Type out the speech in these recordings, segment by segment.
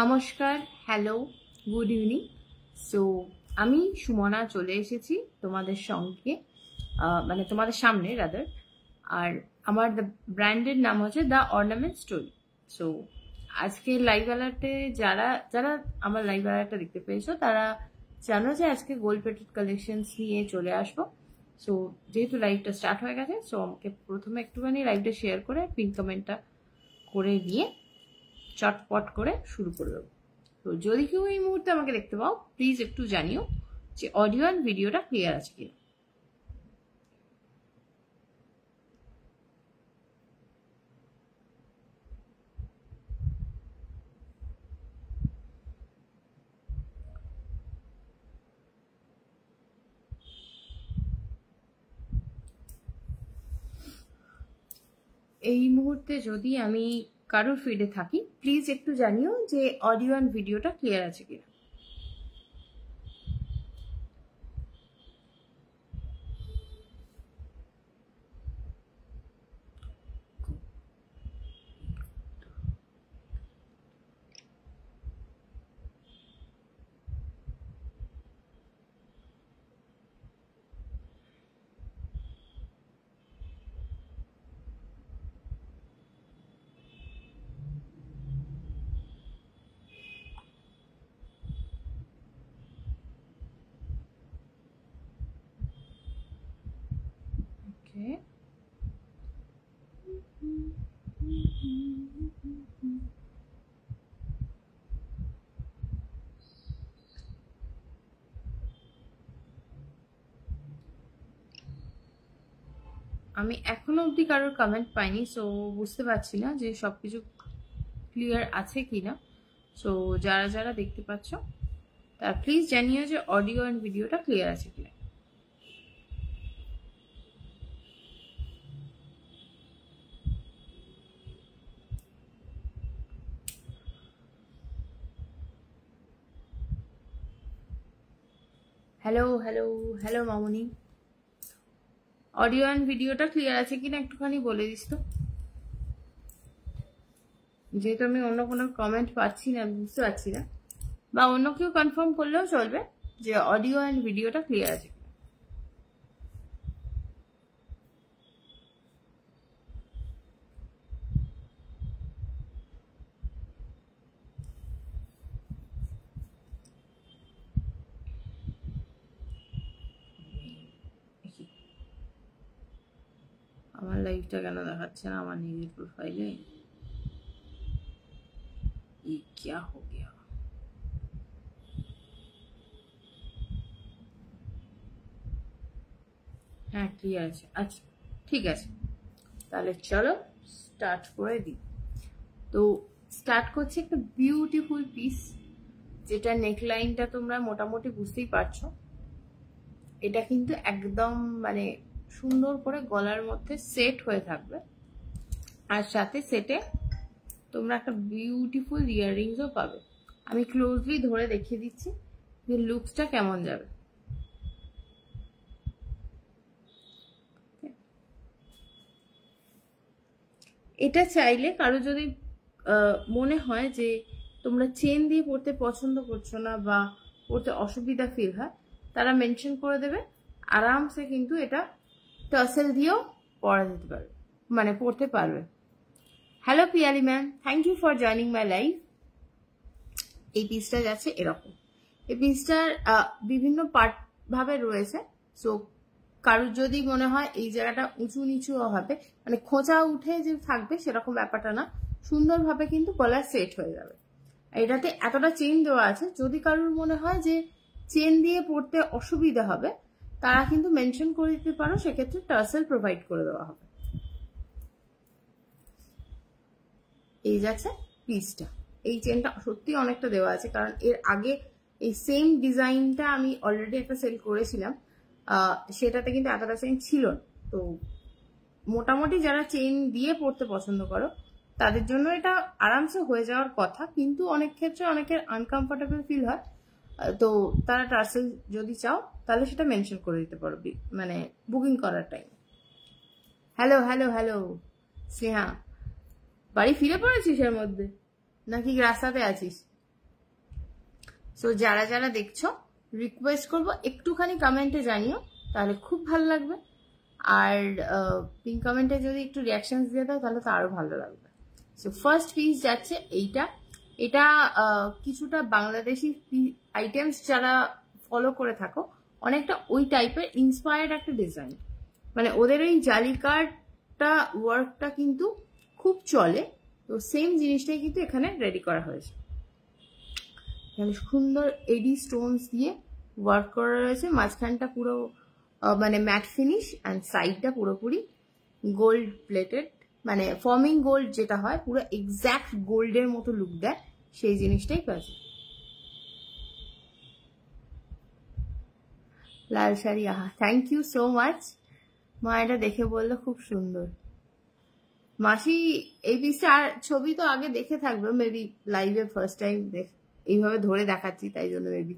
নমস্কার, hello, good evening. So আমি সুমনা চলে এসেছি তোমাদের সঙ্গে, মানে তোমাদের সামনে রাদার। আর আমার ব্র্যান্ডের নাম হচ্ছে দ্য অর্নামেন্ট স্টোরি। সো আজকে লাইভ অ্যালার্টে যারা যারা আমার লাইভ অ্যালার্টটা দেখতে পেয়েছো তারা জানো যে আজকে গোল্ড প্লেটেড কালেকশনস নিয়ে চলে আসবো। সো যেহেতু লাইভটা স্টার্ট হয়ে গেছে, সো আমাকে প্রথমে একটুখানি লাইভটা শেয়ার করে পিন কমেন্টটা করে নিয়ে চটপট করে শুরু করে দেবো। তো যদি কেউ এই মুহূর্তে আমাকে দেখতে পাও, প্লিজ একটু জানিও যে অডিও অ্যান্ড ভিডিওটা ক্লিয়ার আছে কিনা। এই মুহূর্তে যদি আমি কারোর ফিডে থাকি, প্লিজ একটু জানিও যে অডিও অ্যান্ড ভিডিওটা ক্লিয়ার আছে কিনা। ওকে, আমি এখনো অবধি কারোর কমেন্ট পাইনি, সো বুঝতে পারছি না যে সবকিছু ক্লিয়ার আছে কিনা। সো যারা যারা দেখতে পাচ্ছ তারা প্লিজ জানিও যে অডিও অ্যান্ড ভিডিওটা ক্লিয়ার আছে কিনা। Hello hello hello Mamuni, audio and ভিডিওটা ক্লিয়ার আছে কিনা একটুখানি বলে দিস তো। যেহেতু আমি অন্য কোনো কমেন্ট পাচ্ছি না, বুঝতে পারছি না, বা অন্য কেউ কনফার্ম করলেও চলবে যে অডিও অ্যান্ড ভিডিওটা ক্লিয়ার আছে। আমার লাইভটা কেন দেখাচ্ছে না আমার নিজের প্রোফাইলে? ये क्या हो गया? হ্যাঁ ক্লিয়ার আছে, আচ্ছা ঠিক আছে, তাহলে চলো স্টার্ট করে দিই। তো স্টার্ট করছি একটা বিউটিফুল পিস, যেটা নেকলাইনটা তোমরা মোটামুটি বুঝতেই পারছো। এটা কিন্তু একদম মানে সুন্দর করে গলার মধ্যে সেট হয়ে থাকবে, আর সাথে সেটে তোমরা একটা বিউটিফুল ইয়াররিংসও পাবে। আমি ক্লোজলি ধরে দেখিয়ে দিচ্ছি যে লুকসটা কেমন যাবে। এটা চাইলে কারো যদি মনে হয় যে তোমরা চেন দিয়ে পড়তে পছন্দ করছো না বা পড়তে অসুবিধা ফিল হয়, তারা মেনশন করে দেবে, আরামসে কিন্তু এটা টাসেল দিয়েও পরা যেতে পারবে, মানে পড়তে পারবে। Hello Piyali ma'am, thank you for joining my live. এই পিসটা যাচ্ছে এরকম। এই পিসটার বিভিন্ন পার্ট ভাবে রয়েছে। সো কারোর যদি মনে হয় এই জায়গাটা উঁচু নিচু হবে, মানে খোঁচা উঠে যে থাকবে সেরকম ব্যাপারটা না, সুন্দরভাবে কিন্তু গলা সেট হয়ে যাবে। এটাতে এতটা চেন দেওয়া আছে, যদি কারোর মনে হয় যে চেন দিয়ে পড়তে অসুবিধা হবে, তারা কিন্তু মেনশন করে দিতে পারো, সেক্ষেত্রে টার্সেল প্রোভাইড করে দেওয়া হবে। এই যাচ্ছে পিসটা। এই চেনটা সত্যি অনেকটা দেওয়া আছে, কারণ এর আগে এই সেম ডিজাইনটা আমি অলরেডি একটা সেল করেছিলাম, সেটাতে কিন্তু এতটা চেন ছিল না। তো মোটামুটি যারা চেন দিয়ে পড়তে পছন্দ করো তাদের জন্য এটা আরামসে হয়ে যাওয়ার কথা, কিন্তু অনেক ক্ষেত্রে অনেকের আনকমফোর্টেবল ফিল হয়। তো তারা টার্সেল যদি চাও তাহলে সেটা মেনশন করে দিতে পারো, মানে বুকিং করার time. Hello hello hello Sneha, বাড়ি ফিরে পড়েছিস এর মধ্যে নাকি রাস্তাতে আছিস? সো যারা যারা দেখছো রিকোয়েস্ট করবো একটুখানি কমেন্টে জানিও, তাহলে খুব ভালো লাগবে। আর পিন কমেন্টে যদি একটু রিয়াকশনস দিয়ে দাও তাহলে তো আরো ভালো লাগবে। সো ফার্স্ট পিস যাচ্ছে এইটা। এটা কিছুটা বাংলাদেশি আইটেমস যারা ফলো করে থাকো অনেকটা ওই টাইপের ইন্সপায়ার্ড একটা ডিজাইন, মানে ওদের ওই জালিকাটা ওয়ার্কটা কিন্তু খুব চলে, তো সেম জিনিসটাই কিন্তু এখানে রেডি করা হয়েছে। এখানে সুন্দর এডি স্টোনস দিয়ে ওয়ার্ক করা রয়েছে, মাঝখানটা পুরো মানে ম্যাট ফিনিশ অ্যান্ড সাইডটা পুরোপুরি গোল্ড প্লেটেড, মানে ফর্মিং গোল্ড যেটা হয় পুরো এক্স্যাক্ট গোল্ডের মতো লুক দেয়, সেই জিনিসটাই পাচ্ছে। লাল শাড়ি, আহা থ্যাংক ইউ সো মাচ। মা এটা দেখে বললো খুব সুন্দর। মাসি এই পিসটা আর ছবি তো আগে দেখে থাকবে, মেবি লাইভে ফার্স্ট টাইম এইভাবে ধরে দেখাচ্ছি তাই জন্য maybe.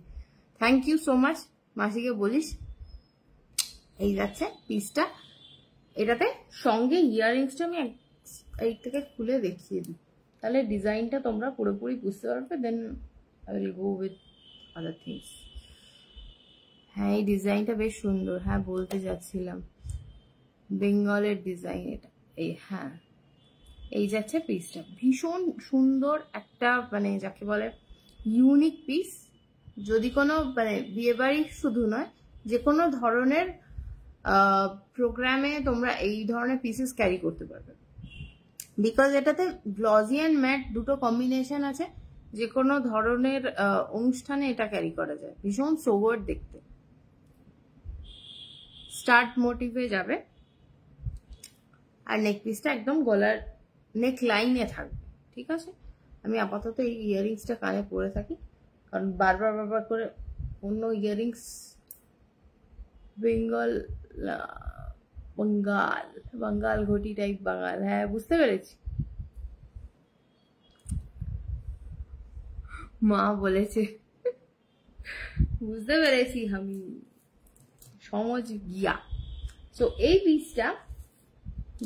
Thank you so much, মাসিকে বলিস। এই যাচ্ছে পিসটা, এটাতে সঙ্গে ইয়াররিংসটা আমি এই থেকে খুলে দেখিয়ে দিই, তাহলে ডিজাইনটা তোমরা পুরোপুরি বুঝতে পারবে। Then I will go with other things. হ্যাঁ এই ডিজাইনটা বেশ সুন্দর, হ্যাঁ বলতে যাচ্ছিলাম বেঙ্গলের ডিজাইন এটা। এই হ্যাঁ এই যাচ্ছে পিসটা, ভীষণ সুন্দর একটা মানে যাকে বলে ইউনিক পিস। যদি কোনো মানে বিয়েবাড়ি শুধু নয়, যে কোনো ধরনের প্রোগ্রামে তোমরা এই ধরনের পিসেস ক্যারি করতে পারবে, বিকজ এটাতে গ্লসি অ্যান্ড ম্যাট দুটো কম্বিনেশন আছে। যে কোনো ধরনের অনুষ্ঠানে এটা ক্যারি করা যায়, ভীষণ সোবার দেখতে। স্টার্ট মোটিভে যাবে আর নেক পিসটা একদম গলার নেক লাইনে থাকবে, ঠিক আছে। আমি আপাতত এই ইয়াররিংসটা কানে পরে থাকি, কারণ বারবার বারবার করে অন্য ইয়াররিংস বাঙ্গাল ঘটি টাইপ বাঙাল, হ্যাঁ বুঝতে পেরেছি। মা বলেছে বুঝতে পেরেছি আমি, সমঝ গিয়া। সো এই পিসটা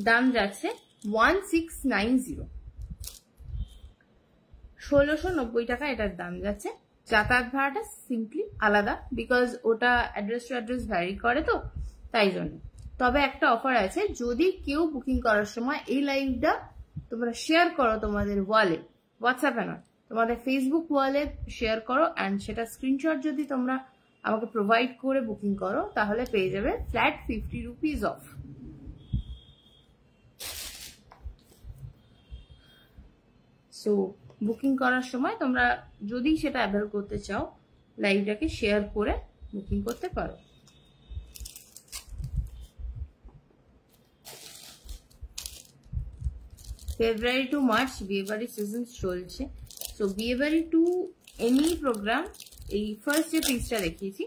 দাম যাচ্ছে 1690, 1690 টাকা এটার দাম যাচ্ছে। যাতায়াত ভাড়াটা সিম্পলি আলাদা, বিকজ ওটা অ্যাড্রেস টু অ্যাড্রেস ভ্যারি করে তো তাই জন্য। তবে একটা অফার আছে, যদি কেউ বুকিং করার সময় এই লাইভটা তোমরা শেয়ার করো তোমাদের ওয়ালে, হোয়াটসঅ্যাপে নয়, তোমাদের ফেসবুক ওয়ালে শেয়ার করো অ্যান্ড সেটা স্ক্রিনশট যদি তোমরা আমাকে প্রোভাইড করে বুকিং করো, তাহলে পেয়ে যাবে flat 50 rupees of. So booking করার সময় তোমরা যদি সেটা অ্যাভেল করতে চাও, লাইভটাকে শেয়ার করে বুকিং করতে পারো। ফেব্রুয়ারি টু মার্চ বিয়েবাড়ি সিজন চলছে। সো বিয়েবাড়ি টু এনি প্রোগ্রাম, এই ফার্স্ট যে পিসটা দেখিয়েছি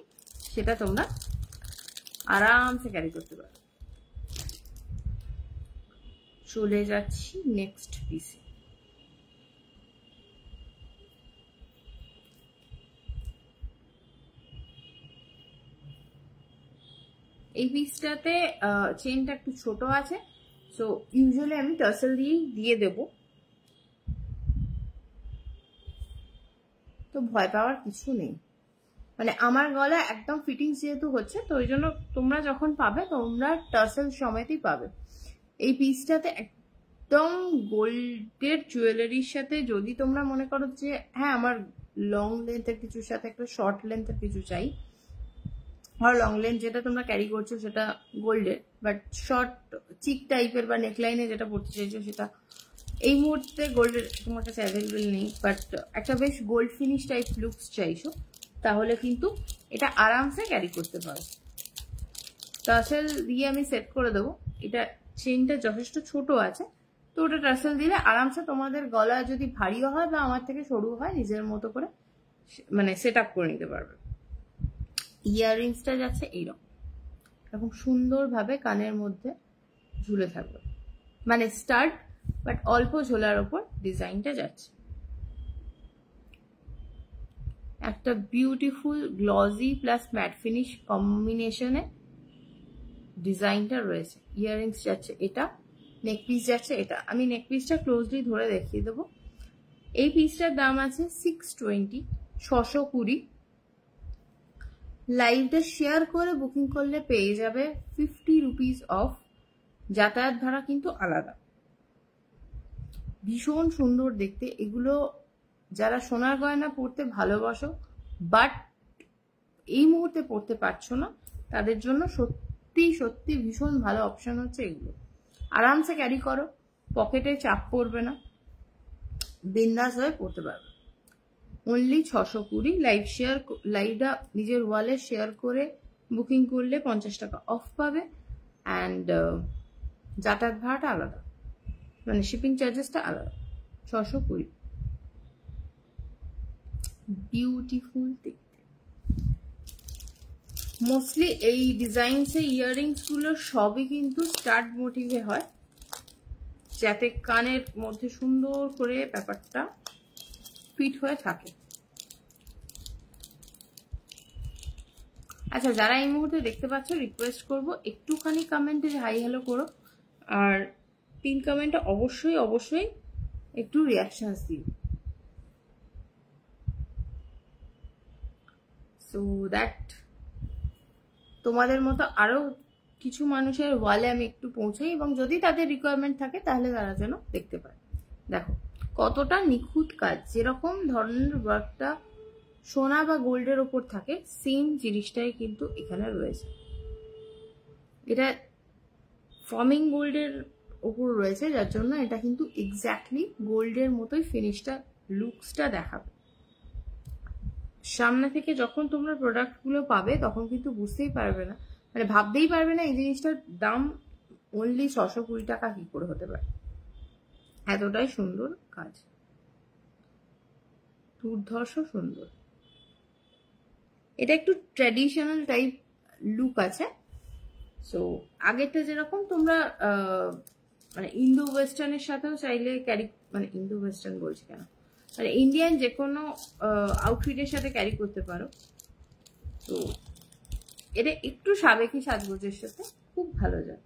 সেটা তোমরা আরামসে ক্যারি করতে পারো। চলে যাচ্ছি নেক্সট পিসে। এই পিসটাতে চেনটা একটু ছোট আছে, সো ইউজুয়ালি আমি টার্সেল দিয়ে দেব, তো ভয় পাওয়ার কিছু নেই। মানে আমার গলা একদম ফিটিংস যেহেতু হচ্ছে, তো ওই জন্য তোমরা যখন পাবে তোমরা টার্সেল সমেতই পাবে। এই পিসটাতে একদম গোল্ডের জুয়েলারির সাথে, যদি তোমরা মনে করো যে হ্যাঁ আমার লং লেন্থের কিছুর সাথে একটা শর্ট লেন্থের কিছু চাই, আর লং লেন্থ যেটা তোমরা ক্যারি করছো সেটা গোল্ডের, বাট শর্ট চিক টাইপের বা নেকলাইনে যেটা পড়তে চাইছো সেটা এই মুহূর্তে গোল্ডের তোমার কাছে অ্যাভেলেবেল নেই, বাট একটা বেশ গোল্ড ফিনিশ টাইপ লুকস চাইছো, তাহলে কিন্তু এটা আরামসে ক্যারি করতে পারো। টার্সেল দিয়ে আমি সেট করে দেবো। এটা চেনটা যথেষ্ট ছোট আছে, তো ওটা টার্সেল দিলে আরামসে তোমাদের গলা যদি ভারীও হয় বা আমার থেকে সরু হয়, নিজের মতো করে মানে সেট আপ করে নিতে পারবে। ইয়াররিংসটা যাচ্ছে এইরকম, এরকম সুন্দরভাবে কানের মধ্যে ঝুলে থাকবে, মানে স্টার্ট বাট অল্প ঝোলার ওপর ডিজাইনটা যাচ্ছে। একটা beautiful glossy plus mat finish কম্বিনেশনে ডিজাইনটা রয়েছে। ইয়াররিংস যাচ্ছে এটা, নেক পিস যাচ্ছে এটা। আমি নেক পিসটা ক্লোজলি ধরে দেখিয়ে দেবো। এই পিসটার দাম আছে 620, 620। লাইভটা শেয়ার করে বুকিং করলে পেয়ে যাবে 50 রুপিস অফ। যাতায়াত ভাড়া কিন্তু আলাদা। ভীষণ সুন্দর দেখতে এগুলো। যারা সোনার গয়না পরতে ভালোবাসো বাট এই মুহূর্তে পরতে পারছো না, তাদের জন্য সত্যি সত্যি ভীষণ ভালো অপশন হচ্ছে এগুলো। আরামসে ক্যারি করো, পকেটে চাপ পড়বে না, বিন্দাস হয়ে পড়তে পারবে। অনলি 620। লাইভটা নিজের ওয়ালে শেয়ার করে বুকিং করলে 50 টাকা অফ পাবে। অ্যান্ড যাতায়াত ভাড়াটা আলাদা, মানে শিপিং চার্জেসটা আলাদা। 620। বিউটিফুল দেখতে। মোস্টলি এই ডিজাইনসের ইয়াররিংস গুলো সবই কিন্তু স্টাড মোটিভে হয়, যাতে কানের মধ্যে সুন্দর করে ব্যাপারটা ফিট হয়ে থাকে। আচ্ছা, যারা এই মুহূর্তে দেখতে পাচ্ছ, রিকোয়েস্ট করব একটুখানি কমেন্টে হাই হ্যালো করো, আর পিন কমেন্টে অবশ্যই অবশ্যই একটু রিয়াকশনস দিও। সো দ্যাট তোমাদের মতো আরো কিছু মানুষের ওয়ালে আমি একটু পৌঁছাই, এবং যদি তাদের রিকোয়ারমেন্ট থাকে তাহলে তারা যেন দেখতে পায়। দেখো কতটা নিখুঁত কাজ। যেরকম ধরনের ওয়ার্কটা সোনা বা গোল্ডের ওপর থাকে, সেম জিনিসটাই কিন্তু এখানে রয়েছে। এটা ফর্মিং গোল্ডের ওপর রয়েছে, যার জন্য এটা কিন্তু এক্স্যাক্টলি গোল্ডের মতোই ফিনিশটা, লুকসটা দেখাবে। সামনে থেকে যখন তোমরা প্রোডাক্টগুলো পাবে তখন কিন্তু বুঝতেই পারবে না, মানে ভাবতেই পারবে না এই জিনিসটার দাম অনলি 620 টাকা কি করে হতে পারে। এতটাই সুন্দর কাজ, দুর্ধর্ষ সুন্দর। এটা একটু ট্র্যাডিশনাল টাইপ লুক আছে। সো আগেরটা যেরকম তোমরা মানে ইন্দো ওয়েস্টার্নের সাথেও চাইলে ক্যারি, মানে ইন্দো ওয়েস্টার্ন বলছি কেন, মানে ইন্ডিয়ান যে কোনো আউটফিটের সাথে ক্যারি করতে পারো। তো এটা একটু সাবেকি সাজগোজের সাথে খুব ভালো যায়।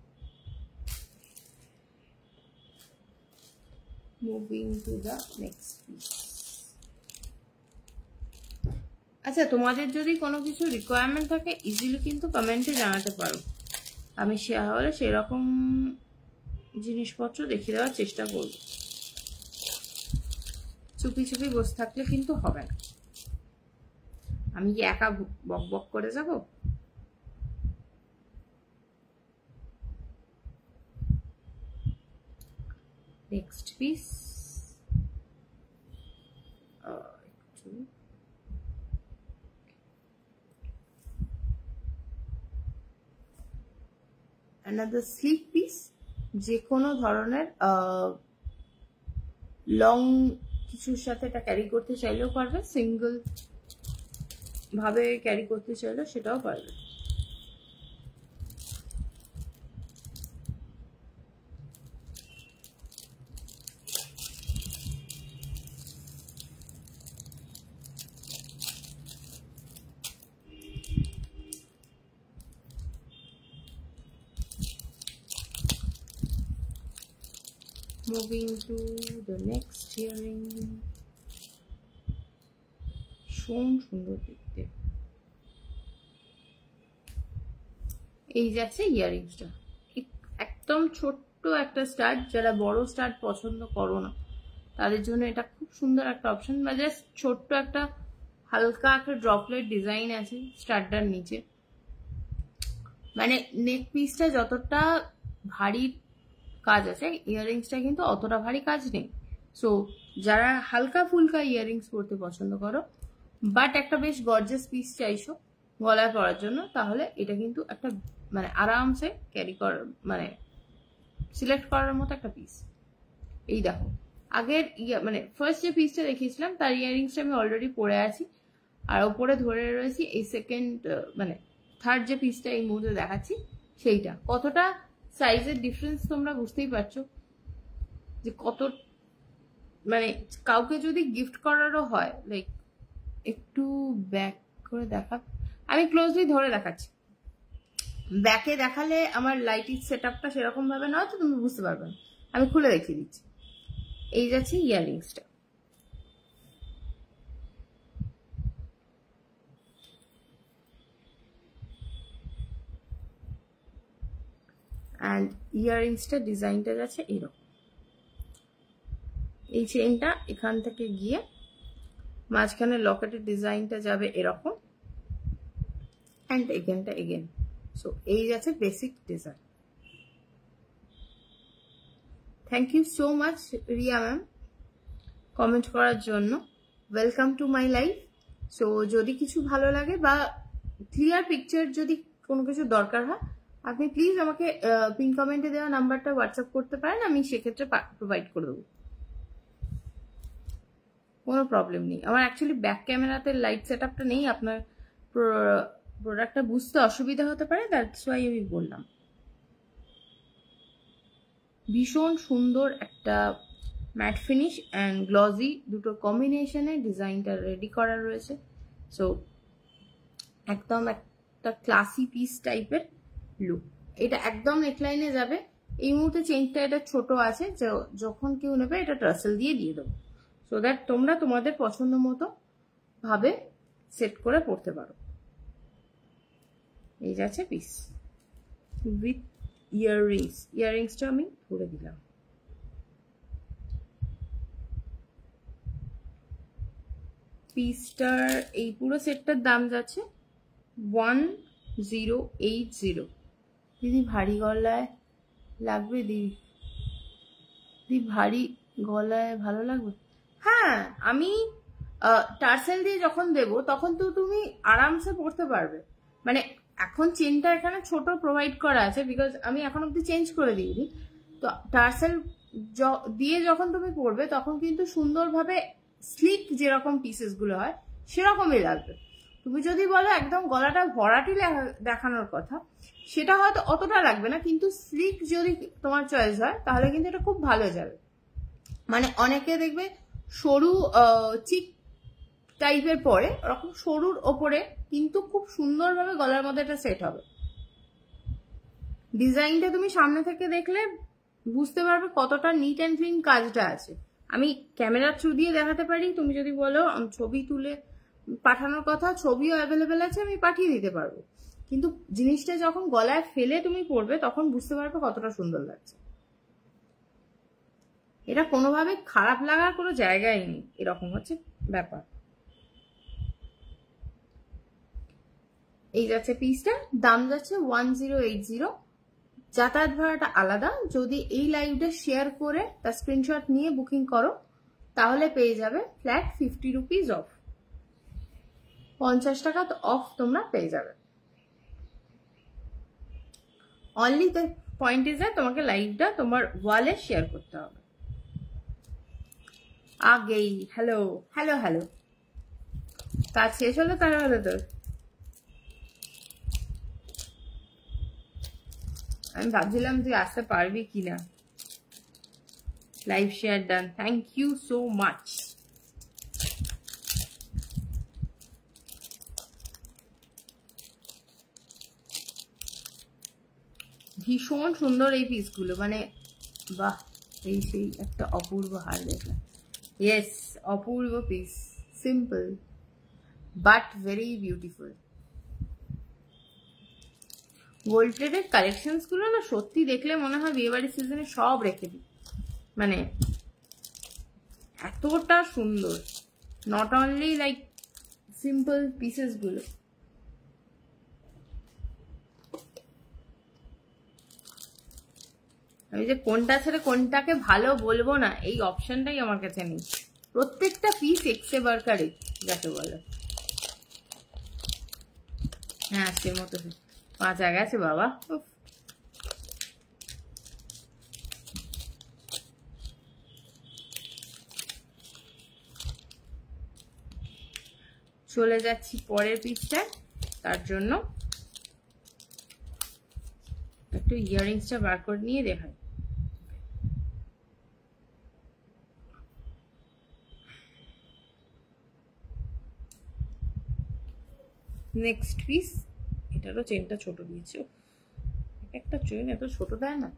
Moving to the next piece. আচ্ছা, তোমাদের যদি কোনো কিছু রিকোয়ারমেন্ট থাকে ইজিলি কিন্তু কমেন্টে জানাতে পারো, আমি সেরকম জিনিসপত্র দেখিয়ে দেওয়ার চেষ্টা করব। চুপি চুপি বসে থাকলে কিন্তু হবে না। আমি কি একা বক বক করে যাব? Next piece. another sleek piece, যে কোনো ধরনের লং কিছুর সাথে এটা ক্যারি করতে চাইলেও পারবে, সিঙ্গেল ভাবে ক্যারি করতে চাইলে সেটাও পারবে। Moving to the next earring. সুন্দর দেখতে। এই যাচ্ছে ইয়ারিংসটা, একদম ছোট্ট একটা স্টাড। যারা বড় স্টাড পছন্দ করো না তাদের জন্য এটা খুব সুন্দর একটা অপশন। বা জাস্ট ছোট্ট একটা হালকা একটা ড্রপলেট ডিজাইন আছে স্টাডটার নিচে। মানে নেক পিসটা যতটা ভারী কাজ আছে, ইয়াররিংসটা কিন্তু অতটা ভারী কাজ নেই। সো যারা হালকা ফুলকা ইয়াররিংস পরতে পছন্দ করো বাট একটা বেশ গর্জিয়াস পিস চাইছো গলায় পরার জন্য, তাহলে এটা কিন্তু একটা মানে আরামসে ক্যারি করার, মানে সিলেক্ট করার মতো একটা পিস। এই দেখো আগের মানে ফার্স্ট যে পিসটা দেখিয়েছিলাম তার ইয়াররিংসটা আমি অলরেডি পরে আছি, আর ওপরে ধরে রয়েছি এই সেকেন্ড মানে থার্ড যে পিসটা এই মুহূর্তে দেখাচ্ছি সেইটা। কতটা সাইজের ডিফারেন্স তোমরা বুঝতেই পারছো যে কত, মানে কাউকে যদি গিফট করারও হয়, লাইক একটু ব্যাক করে দেখা, আমি ক্লোজলি ধরে দেখাচ্ছি। ব্যাকে দেখালে আমার লাইটিং সেটআপটা সেরকম ভাবে নয়, তো তুমি বুঝতে পারবে না। আমি খুলে দেখিয়ে দিচ্ছি। এই যাচ্ছে ইয়াররিংসটা, অ্যান্ড ইয়াররিংসটা ডিজাইনটা যাচ্ছে এরকম। এই চেইনটা এখান থেকে গিয়ে মাঝখানে লকেটের ডিজাইনটা যাবে এরকম, অ্যান্ড এখানটা এগেন। সো এই যাচ্ছে basic design. Thank you so much Riya ma'am comment করার জন্য। Welcome to my life. So যদি কিছু ভালো লাগে বা ক্লিয়ার পিকচার যদি কোনো কিছু দরকার হয়, আপনি প্লিজ আমাকে পিন কমেন্টে দেওয়া নাম্বারটা হোয়াটসঅ্যাপ করতে পারেন, আমি সেক্ষেত্রে প্রোভাইড করে দেবো, কোনো প্রবলেম নেই। আমার অ্যাকচুয়ালি ব্যাক ক্যামেরাতে লাইট সেট আপটা নেই, আপনার প্রোডাক্টটা বুঝতে অসুবিধা হতে পারে, দ্যাটস ওয়াই আমি বললাম। ভীষণ সুন্দর একটা ম্যাট ফিনিশ অ্যান্ড গ্লসি দুটো কম্বিনেশনে ডিজাইনটা রেডি করা রয়েছে। সো একদম একটা ক্লাসি পিস টাইপের লুক। এটা একদম নেকলাইনে যাবে। এই মুহূর্তে চেইনটা এটা ছোট আছে, যখন কেউ নেবে এটা টার্সেল দিয়ে দেবো, সো দ্যাট তোমরা তোমাদের পছন্দ মতো ভাবে সেট করে পড়তে পারো। এই যাচ্ছে পিস উইথ ইয়াররিংস। ইয়াররিংসটা আমি ধরে দিলাম। পিসটার এই পুরো সেটটার দাম যাচ্ছে 1080। দিদি ভারী গলায় লাগবে? দিদি ভারী গলায় ভালো লাগবে? হ্যাঁ, আমি টার্সেল দিয়ে যখন দেব তখন তো তুমি আরামসে পড়তে পারবে। মানে এখন চেনটা এখানে ছোট প্রোভাইড করা আছে, বিকজ আমি এখন অব্দি চেঞ্জ করে দিইনি। তো টার্সেল দিয়ে যখন তুমি পড়বে তখন কিন্তু সুন্দরভাবে স্লিক যেরকম পিসেস গুলো হয় সেরকমই লাগবে। তুমি যদি বলো একদম গলাটা ভরাটি দেখানোর কথা, সেটা হয়তো অতটা লাগবে না, কিন্তু স্লিক যদি তোমার চয়েস হয় তাহলে কিন্তু এটা খুব ভালো যাবে। মানে অনেকে দেখবে সরু চিক টাইপের পরে, ওরকম সরুর ওপরে কিন্তু খুব সুন্দরভাবে গলার মধ্যে এটা সেট হবে। ডিজাইনটা তুমি সামনে থেকে দেখলে বুঝতে পারবে কতটা নিট অ্যান্ড ক্লিন কাজটা আছে। আমি ক্যামেরার থ্রু দিয়ে দেখাতে পারি, তুমি যদি বলো ছবি তুলে পাঠানোর কথা, ছবিও অ্যাভেলেবেল আছে, আমি পাঠিয়ে দিতে পারবো। কিন্তু জিনিসটা যখন গলায় ফেলে তুমি পড়বে তখন বুঝতে পারবে কতটা সুন্দর লাগছে। এটা কোনোভাবে খারাপ লাগার কোনো জায়গাই নেই, এরকম হচ্ছে ব্যাপার। এই যাচ্ছে পিসটা, দাম যাচ্ছে 1080। যাতায়াত ভাড়াটা আলাদা। যদি এই লাইভটা শেয়ার করে তার স্ক্রিনশট নিয়ে বুকিং করো তাহলে পেয়ে যাবে ফ্ল্যাট 50 রুপিস অফ। 50 টাকা অফ তোমরা পেয়ে যাবে। Only the point is that তোমাকে লাইভটা তোমার ওয়ালে শেয়ার করতে হবে। আগেই হ্যালো হ্যালো হ্যালো, কাজ শেষ হলো তারা হলো তোর? আমি ভাবছিলাম তুই আসতে পারবি কিনা। Live share done, thank you so much. ভীষণ সুন্দর এই পিসগুলো, মানে বাহ, এই সেই একটা অপূর্ব হার দেখলাম। Yes, Apurba piece, simple but very beautiful. Gold plated collections গুলো না সত্যি দেখলে মনে হয় বিয়েবাড়ির সিজনে সব রেখে দিই, মানে এতটা সুন্দর। Not only like simple pieces গুলো, আমি যে কোনটা ছেড়ে কোনটাকে ভালো বলবো না এই অপশনটাই আমার কাছে নেই। প্রত্যেকটা পিস এক্সে বার্কারে যাকে বলে। হ্যাঁ, আজকের মতো 5 আগে আছে বাবা। চলে যাচ্ছি পরের পিসটা, তার জন্য একটু ইয়াররিংসটা বার করে নিয়ে দেখাই। নেক্সট পিস, এটারও চেনটা ছোট দিয়েছে, একটা চেন এত ছোট দেয় না।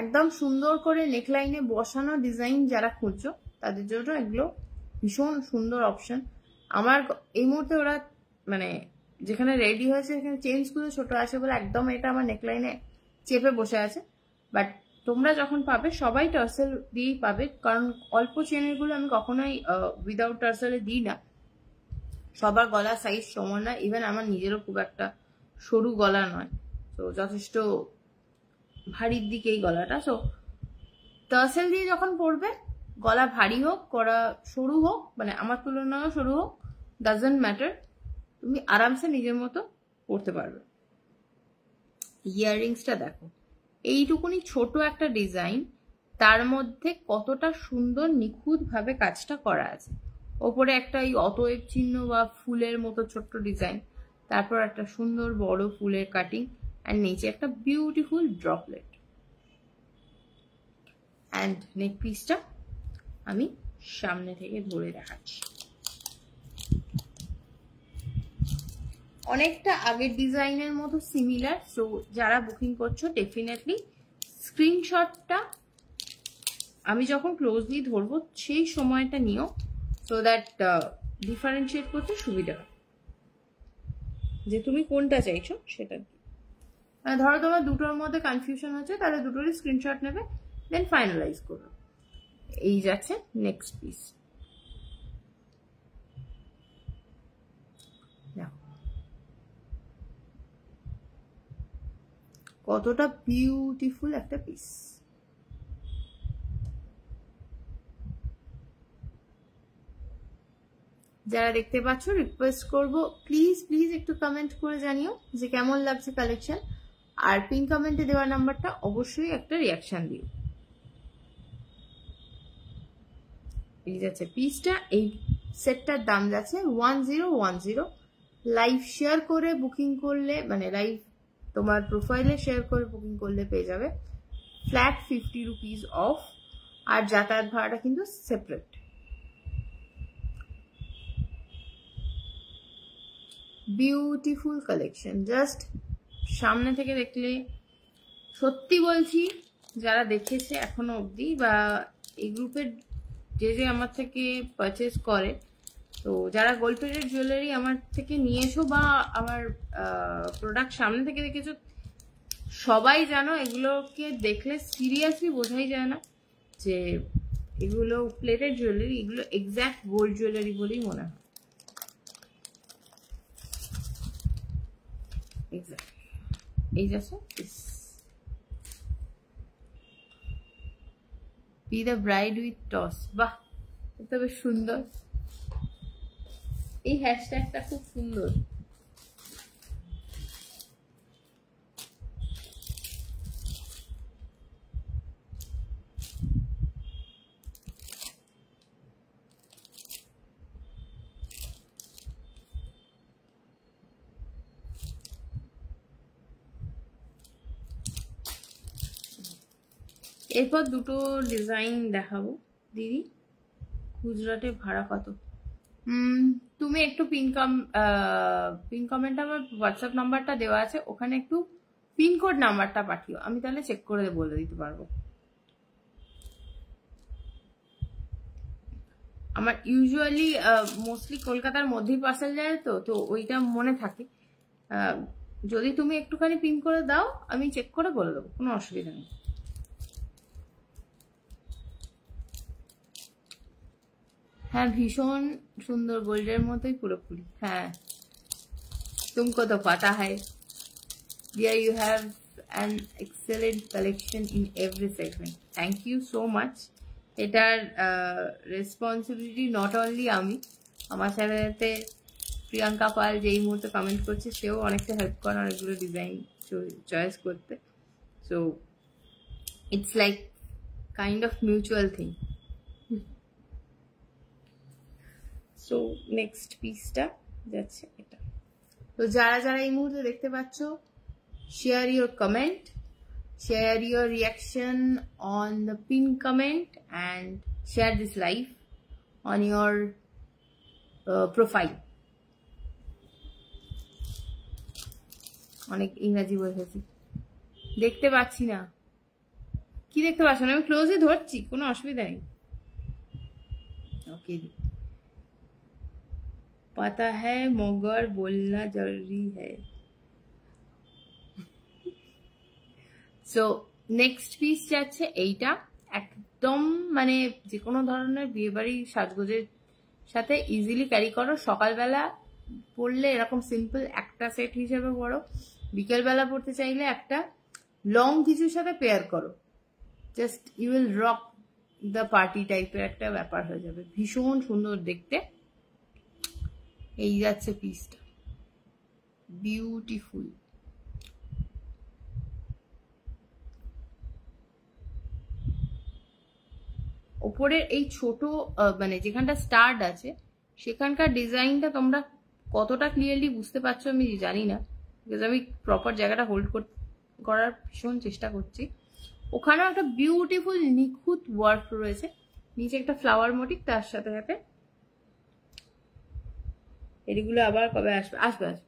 একদম সুন্দর করে নেকলাইনে বসানো ডিজাইন যারা খুঁজছো তাদের জন্য এগুলো ভীষণ সুন্দর অপশন। আমার এই মুহূর্তে ওরা মানে যেখানে রেডি হয়েছে সেখানে চেঞ্জগুলো ছোট আছে বলে একদম এটা আমার নেকলাইনে চেপে বসে আছে। বাট তোমরা যখন পাবে সবাই টার্সেল দিয়েই পাবে, কারণ অল্প চেনের গুলো আমি কখনোই উইদাউট টার্সেলে দিই না। সবার গলা সাইজ সমান না, ইভেন আমার নিজেরও খুব একটা সরু গলা নয়, তো যথেষ্ট ভারীর দিকে এই গলাটা। সো টার্সেল দিয়ে যখন পরবে, গলা ভারী হোক গলা সরু হোক, মানে আমার তুলনায়ও সরু হোক, ডাজন্ট ম্যাটার, তুমি আরামসে নিজের মতো পরতে পারবে। ইয়াররিংসটা দেখো, এইটুকুনি ছোট একটা ডিজাইন, তার মধ্যে কতটা সুন্দর নিখুঁত ভাবে কাজটা করা আছে। ওপরে একটা এই অতএব চিহ্ন বা ফুলের মতো ছোট্ট ডিজাইন, তারপর একটা সুন্দর বড় ফুলের কাটিং, আর নিচে একটা বিউটিফুল ড্রপলেট। অ্যান্ড নেক পিসটা আমি সামনে থেকে ধরে দেখাচ্ছি। অনেকটা আগের ডিজাইনের মতো সিমিলার। সো যারা বুকিং করছো ডেফিনেটলি স্ক্রিনশটটা আমি যখন ক্লোজলি ধরবো সেই সময়টা নিও, সো দ্যাট ডিফারেন্সিয়েট করতে সুবিধা হয় যে তুমি কোনটা চাইছো সেটা। মানে ধরো তোমার দুটোর মধ্যে কনফিউশন হচ্ছে, তাহলে দুটোরই স্ক্রিনশট নেবে, দেন ফাইনালাইজ করবে। এই যাচ্ছে নেক্সট পিস। কতটা বিউটিফুল একটা পিস। যারা দেখতে পাচ্ছ রিকোয়েস্ট করবো প্লিজ প্লিজ একটু কমেন্ট করে জানিও যে কেমন লাগছে কালেকশন, আর পিন কমেন্টে দেওয়া নাম্বারটা অবশ্যই একটা রিয়াকশন দিও। এই যাচ্ছে পিসটা। এই সেটটার দাম যাচ্ছে 1010। লাইভ শেয়ার করে বুকিং করলে, মানে লাইভ তোমার প্রোফাইলে শেয়ার করে বুকিং করলে পেয়ে যাবে ফ্ল্যাট 50 রুপিস অফ, আর যাতায়াত ভাড়াটা কিন্তু সেপারেট। বিউটিফুল কালেকশন, জাস্ট সামনে থেকে দেখলে সত্যি বলছি, যারা দেখেছে এখনো অবধি বা এই গ্রুপের যে আমার থেকে পারচেস করে, তো যারা গোল্ড প্লেটেড জুয়েলারি আমার থেকে নিয়েছো বা আমার প্রোডাক্ট সামনে থেকে দেখেছো, সবাই জানো এগুলোকে দেখলে সিরিয়াসলি বোঝাই যায় না যে এগুলো প্লেটেড জুয়েলারি, এগুলো এক্স্যাক্ট গোল্ড জুয়েলারি বলেই মনে হয়। এই যাচ্ছে be the bride with toss. বাহ, এটা বেশ সুন্দর। এই হ্যাশট্যাগটা খুব সুন্দর। এরপর দুটো ডিজাইন দেখাবো দিদি। খুচরাটে ভাড়া কত? তুমি একটু পিন কমেন্ট আমার হোয়াটসঅ্যাপ নাম্বারটা দেওয়া আছে, ওখানে একটু পিনকোড নাম্বারটা পাঠিও, আমি তাহলে চেক করে বলে দিতে পারবো। আমার ইউজুয়ালি মোস্টলি কলকাতার মধ্যেই পার্সেল যায়, তো ওইটা মনে থাকে। যদি তুমি একটুখানি পিন করে দাও আমি চেক করে বলে দেবো, কোনো অসুবিধা নেই। হ্যাঁ, ভীষণ সুন্দর, গোল্ডের মতোই পুরোপুরি। হ্যাঁ, तुमको तो पता है, dear, you have an excellent collection in every segment. Thank you so much. এটার রেসপন্সিবিলিটি নট অনলি আমি, আমার সাথে প্রিয়াঙ্কা পাল যেই মুহূর্তে কমেন্ট করছে সেও অনেকটা হেল্প করে অনেকগুলো ডিজাইন চয়েস করতে। So it's like kind of mutual thing. So next পিসটা যাচ্ছে এটা। তো যারা যারা এই মুহূর্তে দেখতে পাচ্ছ, share your comment, share your reaction on the pin comment, and share this live on your profile. অনেক ইংরেজি বলেছি, দেখতে পাচ্ছি না। কি দেখতে পাচ্ছ না? আমি ক্লোজে ধরছি, কোনো অসুবিধা নেই। ওকে, पता है मगर बोलना जरूरी है। সো নেক্সট পিস যাচ্ছে এইটা, একদম মানে যে কোনো ধরনের বিয়েবাড়ি সাজগোজের সাথে ইজিলি ক্যারি করো। সকালবেলা পরলে এরকম সিম্পল একটা সেট হিসেবে পরো, বিকেলবেলা পরতে চাইলে একটা লং কিছুর সাথে পেয়ার করো, just you will rock the party টাইপের একটা ব্যাপার হয়ে যাবে, ভীষণ সুন্দর দেখতে। এই যাচ্ছে পিসটা, বিউটিফুল। ওপরের এই ছোট মানে যেখানটা স্টার্ট আছে সেখানকার ডিজাইনটা তোমরা কতটা ক্লিয়ারলি বুঝতে পারছো আমি জানি না, বিকজ আমি প্রপার জায়গাটা হোল্ড করার ভীষণ চেষ্টা করছি। ওখানেও একটা বিউটিফুল নিখুঁত ওয়ার্ক রয়েছে, নিচে একটা ফ্লাওয়ার মোটিভ, তার সাথে সাথে এগুলো আবার কবে আসবে আসবে আসবে।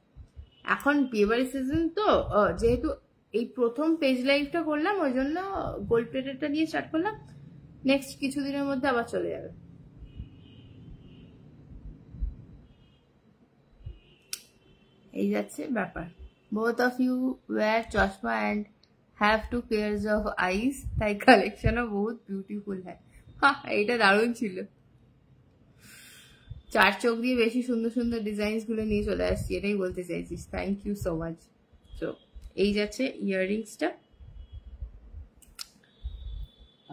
এখন বিয়েবাড়ি সিজন তো, যেহেতু এই প্রথম পেজ লাইভটা করলাম ওই জন্য গোল্ড প্লেটেডটা দিয়ে স্টার্ট করলাম, নেক্সট কিছুদিনের মধ্যে আবার চলে যাবে। এই যাচ্ছে ব্যাপার। both of you wear চশমা and have 2 pairs of eyes, তাই কালেকশনও বহুত বিউটিফুল হয়। এটা দারুণ ছিল, 4 চোখ দিয়ে বেশি সুন্দর সুন্দর ডিজাইনস গুলো নিয়ে চলে আসছি, এটাই বলতে চাইছিস। Thank you so much. তো এই যাচ্ছে ইয়াররিংসটা,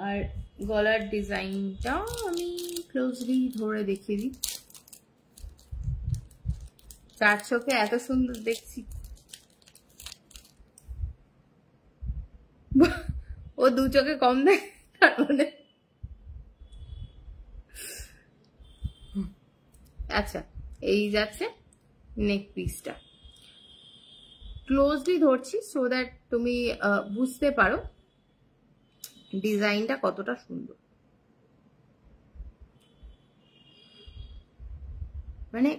আর গলার ডিজাইনটা আমি ক্লোজলি ধরে দেখিয়ে দিই। 4 চোখে এত সুন্দর দেখছি, ও 2 চোখে কম দেয় তার মানে। আচ্ছা, এই যাচ্ছে নেক পিসটা, ক্লোজলি ধরছি সো দ্যাট তুমি বুঝতে পারো ডিজাইনটা কতটা সুন্দর, মানে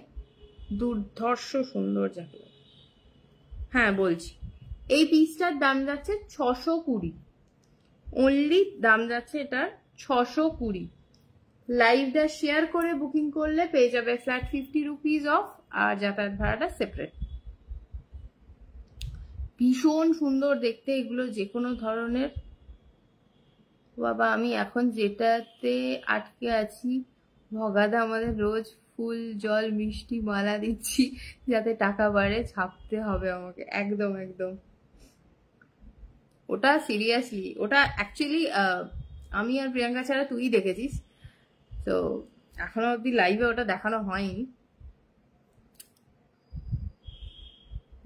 দুর্ধর্ষ সুন্দর যাকে। হ্যাঁ বলছি, এই পিসটার দাম যাচ্ছে 620, অনলি দাম যাচ্ছে এটার 620। লাইভটা শেয়ার করে বুকিং করলে পেয়ে যাবে ফ্ল্যাট 50 রুপিজ অফ, আর যাতায়াত ভাড়াটা সেপারেট। ভীষণ সুন্দর দেখতে এগুলো, যে কোনো ধরনের। বাবা আমি এখন যেটাতে আটকে আছি, ভগাদা আমাদের রোজ ফুল জল মিষ্টি মালা দিচ্ছি যাতে টাকা বাড়ে, ছাপতে হবে আমাকে একদম একদম। ওটা সিরিয়াসলি, ওটা অ্যাকচুয়ালি আমি আর প্রিয়াঙ্কা ছাড়া তুই দেখেছিস, তো এখনো অব্দি লাইভে ওটা দেখানো হয়নি।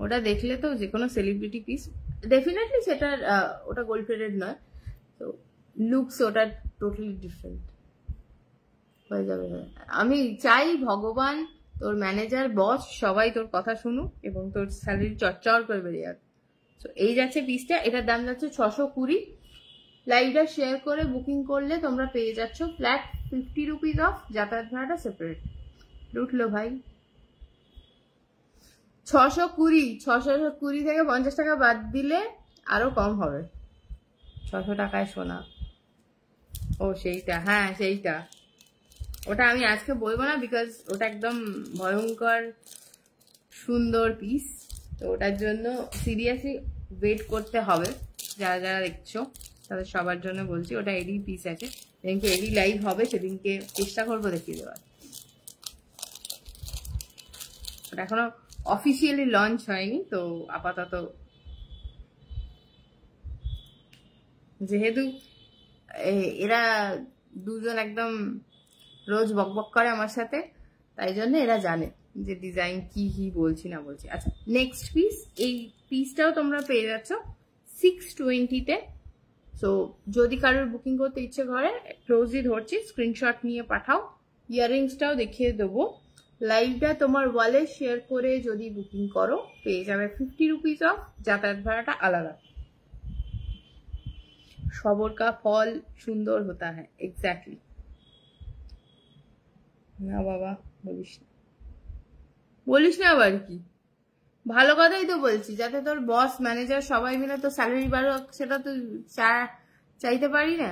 ওটা দেখলে তো যে কোনো সেলিব্রিটি পিস ডেফিনেটলি, সেটার ওটা গোল্ড প্লেটেড নয়, তো লুকস ওটা টোটালি ডিফারেন্ট হয়ে যাবে। আমি চাই ভগবান, তোর ম্যানেজার, বস সবাই তোর কথা শুনুক এবং তোর স্যালারি চর্চাও করে বেরিয়ে যাক। তো এই যাচ্ছে পিসটা, এটার দাম যাচ্ছে 620। লাইভটা শেয়ার করে বুকিং করলে তোমরা পেয়ে যাচ্ছ ফ্ল্যাট 50 রুপিজ অফ, যাতায়াত ভাড়াটা সেপারেট। লুটলো ভাই। 620 থেকে 50 টাকা বাদ দিলে আরো কম হবে, 600 টাকায় সোনা। ও সেইটা, হ্যাঁ সেইটা, ওটা আমি আজকে বলবো না বিকজ ওটা একদম ভয়ঙ্কর সুন্দর পিস, তো ওটার জন্য সিরিয়াসলি ওয়েট করতে হবে। যারা যারা দেখছো তাদের সবার জন্য বলছি, ওটা এডি পিস আছে, যেদিনকে এডি লাইভ হবে সেদিনকে চেষ্টা করবো দেখিয়ে দেওয়ার। ওটা এখনো অফিসিয়ালি লঞ্চ হয়নি, তো আপাতত যেহেতু এরা দুজন একদম রোজ বকবক করে আমার সাথে, তাই জন্য এরা জানে যে ডিজাইন কি কি বলছি না বলছি। আচ্ছা নেক্সট পিস, এই পিসটাও তোমরা পেয়ে যাচ্ছ 620-তে। সো যদি কারোর বুকিং করতে ইচ্ছে করে, ক্লোজলি ধরছি, স্ক্রিনশট নিয়ে পাঠাও। ইয়াররিংসটাও দেখিয়ে দেবো। লাইভটা তোমার ওয়ালে শেয়ার করে যদি বুকিং করো পেয়ে যাবে 50 রুপিজ অফ, যাতায়াত ভাড়াটা আলাদা। সবর কা ফল সুন্দর হতা হ্যায়, এক্স্যাক্টলি। না বাবা বলিস না আবার কি, ভালো কথাই তো বলছি, যাতে তোর বস ম্যানেজার সবাই মিলে তো স্যালারি বাড়ুক, সেটা তো চাইতে পারি না।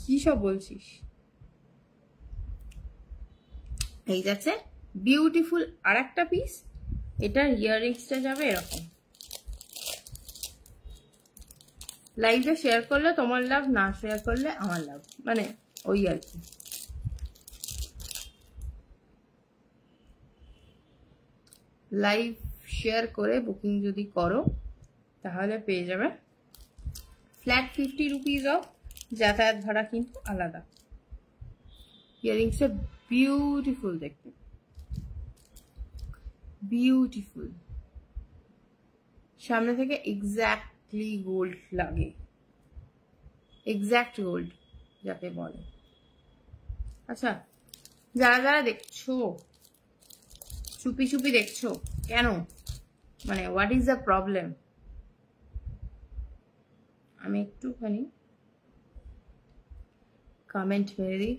কি সব বলছিস। এই যাচ্ছে বিউটিফুল আর একটা পিস, এটার ইয়াররিংসটা যাবে এরকম, লাইভটা শেয়ার করলে তোমার লাভ, না শেয়ার করলে আমার লাভ, মানে ওই আর কি। লাইভ শেয়ার করে বুকিং যদি করো তাহলে পেয়ে যাবে ফ্ল্যাট 50 রুপিজ অফ, যাতায়াত ভাড়া কিন্তু আলাদা। ইয়ারিংসটা বিউটিফুল দেখতে, বিউটিফুল, সামনে থেকে এক্স্যাক্টলি গোল্ড লাগে, এক্স্যাক্ট গোল্ড যাকে বলে। আচ্ছা, যারা যারা দেখছো চুপি চুপি দেখছো কেন, মানে হোয়াট ইজ দ্য প্রবলেম? আমি একটুখানি কমেন্ট মেরে দিই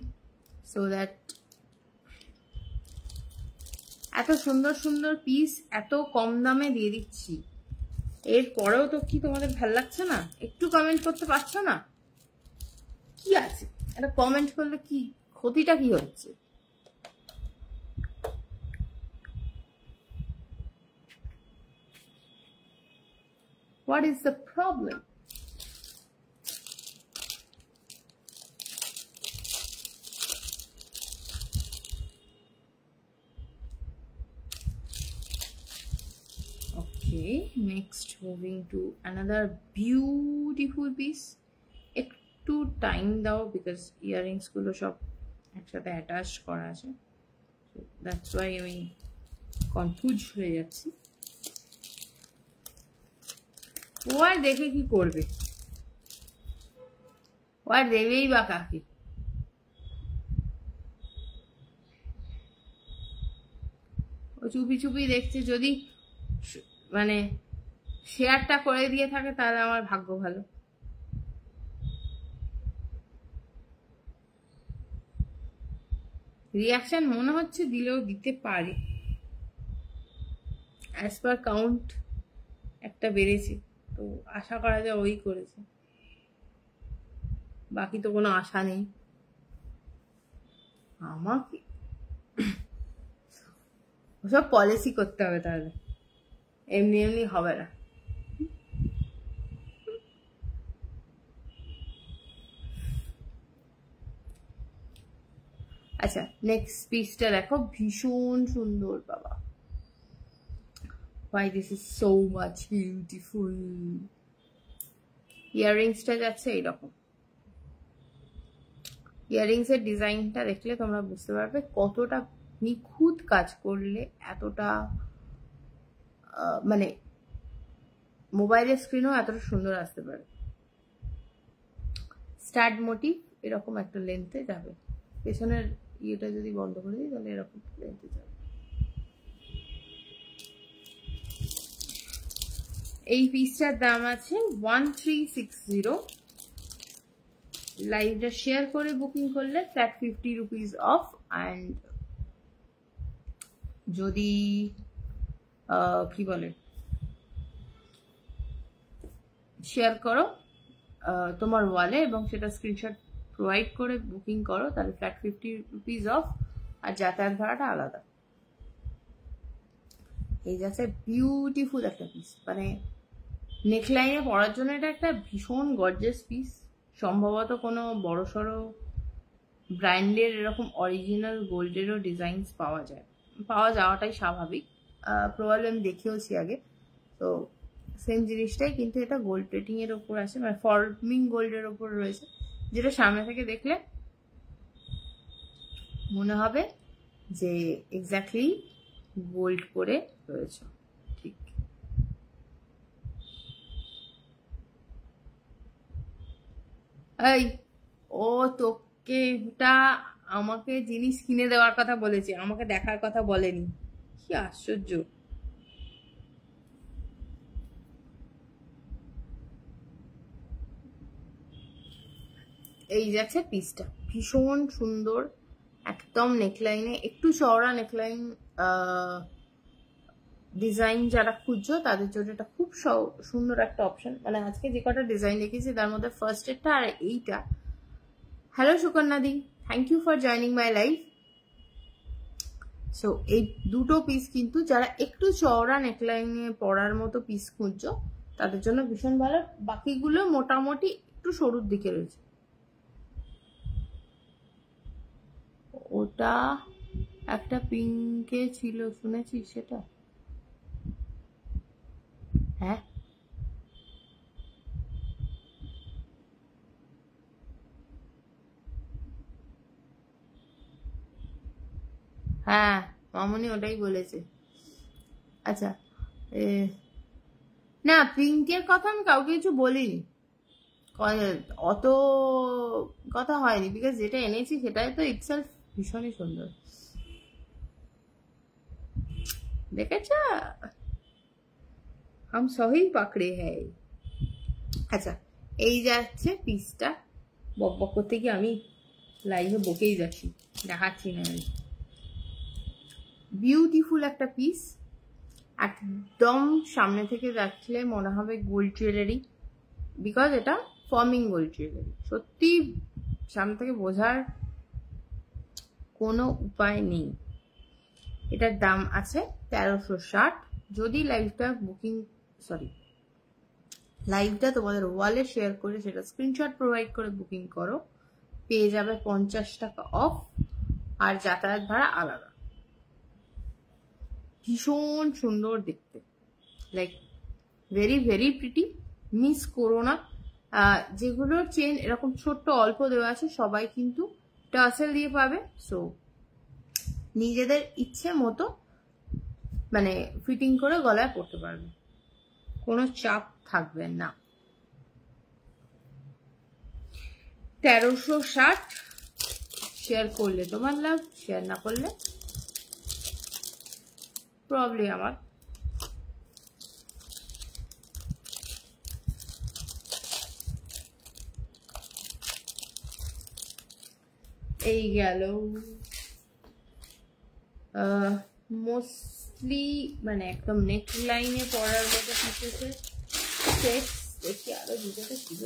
সো দ্যাট। এত সুন্দর সুন্দর পিস এত কম দামে দিয়ে দিচ্ছি, এরপরেও তো কি তোমাদের ভাল লাগছে না? একটু কমেন্ট করতে পারছো না? কি আছে, একটা কমেন্ট করলে কি ক্ষতিটা কি হচ্ছে? What is the problem? Okay, next moving to another beautiful piece. একটু টাইম দাও, বিকজ ইয়ারিংস গুলো সব একসাথে অ্যাটাচ করা আছে, দ্যাটস ওয়াই আমি কনফিউজ হয়ে যাচ্ছি। ও আর দেখে কি করবে, ও আর দেবেই বা কাকে? ও চুপি চুপি দেখছে, যদি মানে শেয়ারটা করে দিয়ে থাকে তাহলে আমার ভাগ্য ভালো। রিয়াকশন মনে হচ্ছে দিলেও দিতে পারে, অ্যাজ পার কাউন্ট একটা বেড়েছে, তো আশা করা যায় ওই করেছে, বাকি তো কোনো আশা নেই। আমাকে ওসব পলিসি করতে হবে, তাহলে এমনি এমনি হবে না। আচ্ছা, নেক্সট পিসটা দেখো, ভীষণ সুন্দর বাবা। Why this is so much beautiful. ইয়াররিংসটা যাচ্ছে এইরকম। ইয়াররিংস এর ডিজাইনটা দেখলে তোমরা বুঝতে পারবে কতটা নিখুঁত কাজ করলে এতটা, মানে মোবাইলের স্ক্রিনও এতটা সুন্দর আসতে পারে। স্টাড মোটিভ এরকম একটা লেন্থে যাবে, পেছনের ইয়েটা যদি বন্ধ করে দিই তাহলে এরকম লেন্থে যাবে। এই পিসটার দাম আছে 1360। লাইভটা শেয়ার করে বুকিং করলে ফ্ল্যাট 50 রুপিস অফ। অ্যান্ড যদি কি বলে শেয়ার করো তোমার ওয়ালে এবং সেটা স্ক্রিনশট প্রোভাইড করে বুকিং করো, তাহলে ফ্ল্যাট 50 রুপিস অফ, আর যাতায়াত ভাড়াটা আলাদা। এই যাচ্ছে বিউটিফুল একটা পিস, মানে নেকলাইনে পরার জন্য এটা একটা ভীষণ গর্জিয়াস পিস। সম্ভবত কোনো বড়সড় ব্র্যান্ডের এরকম অরিজিনাল গোল্ডেরও ডিজাইনস পাওয়া যাওয়াটাই স্বাভাবিক, প্রবাবলি আমি দেখেওছি আগে, তো সেম জিনিসটাই, কিন্তু এটা গোল্ড প্লেটিং এর ওপর আছে, মানে ফর্মিং গোল্ডের ওপর রয়েছে, যেটা সামনে থেকে দেখলে মনে হবে যে এক্স্যাক্টলি গোল্ড করে রয়েছে। ঠিক এই ও তোকে আমাকে জিনিস কিনে দেওয়ার কথা বলেছে, আমাকে দেখার কথা বলেনি, কি আশ্চর্য। এই যাচ্ছে পিসটা, ভীষণ সুন্দর, একদম নেকলাইনে একটু চওড়া নেকলাইন ডিজাইন যারা খুঁজছো তাদের জন্য এটা খুব সুন্দর একটা অপশন। মানে আজকে যে কটা ডিজাইন দেখেছি তার মধ্যে ফার্স্ট এরটা আর এইটা। Hello Sukanya di, thank you for joining my live. So এই দুটো পিস কিন্তু যারা একটু চওড়া নেকলাইনে পরার মতো পিস খুঁজছো তাদের জন্য ভীষণ ভালো। বাকিগুলো মোটামুটি একটু সরুর দিকে রয়েছে। ওটা একটা পিঙ্কে ছিল, শুনেছিস সেটা? হ্যাঁ হ্যাঁ, মামনি ওটাই বলেছে। আচ্ছা, না পিঙ্কের কথা আমি কাউকে কিছু বলিনি, অত কথা হয়নি, বিকজ যেটা এনেছি সেটাই তো ইটসেলফ ভীষণই সুন্দর। দেখেছ, হাম সহি পাকড়ে হ্যায়। আচ্ছা, এই যাচ্ছে পিসটা। বক বক করতে গিয়ে আমি লাইভে বকেই যাচ্ছি, দেখাচ্ছি না। বিউটিফুল একটা পিস, একদম সামনে থেকে দেখলে মনে হবে গোল্ড জুয়েলারি, বিকজ এটা ফর্মিং গোল্ড জুয়েলারি। সত্যি সামনে থেকে বোঝার কোনো উপায় নেই। এটার দাম আছে 1360। যদি লাইভটা লাইভটা তোমাদের ওয়ালে শেয়ার করে সেটা স্ক্রিনশট প্রোভাইড করে বুকিং করো, পেয়ে যাবে 50 টাকা অফ, আর যাতায়াত ভাড়া আলাদা। ভীষণ সুন্দর দেখতে, like very very pretty, miss করো না। যেগুলোর চেন এরকম ছোট্ট অল্প দেওয়া আছে সবাই কিন্তু টাসেল দিয়ে পাবে। সো নিজেদের ইচ্ছে মতো মানে ফিটিং করে গলায় পরতে পারবে, কোনো চাপ থাকবে না। 1360 শেয়ার করলে তোমার লাভ, শেয়ার না করলে প্রবলেম আমার। এই গেল মোস্টলি মানে একদম নেক লাইনে পরার মতো পিসেছে সেট। দেখি আরো দুটোতে ছিল,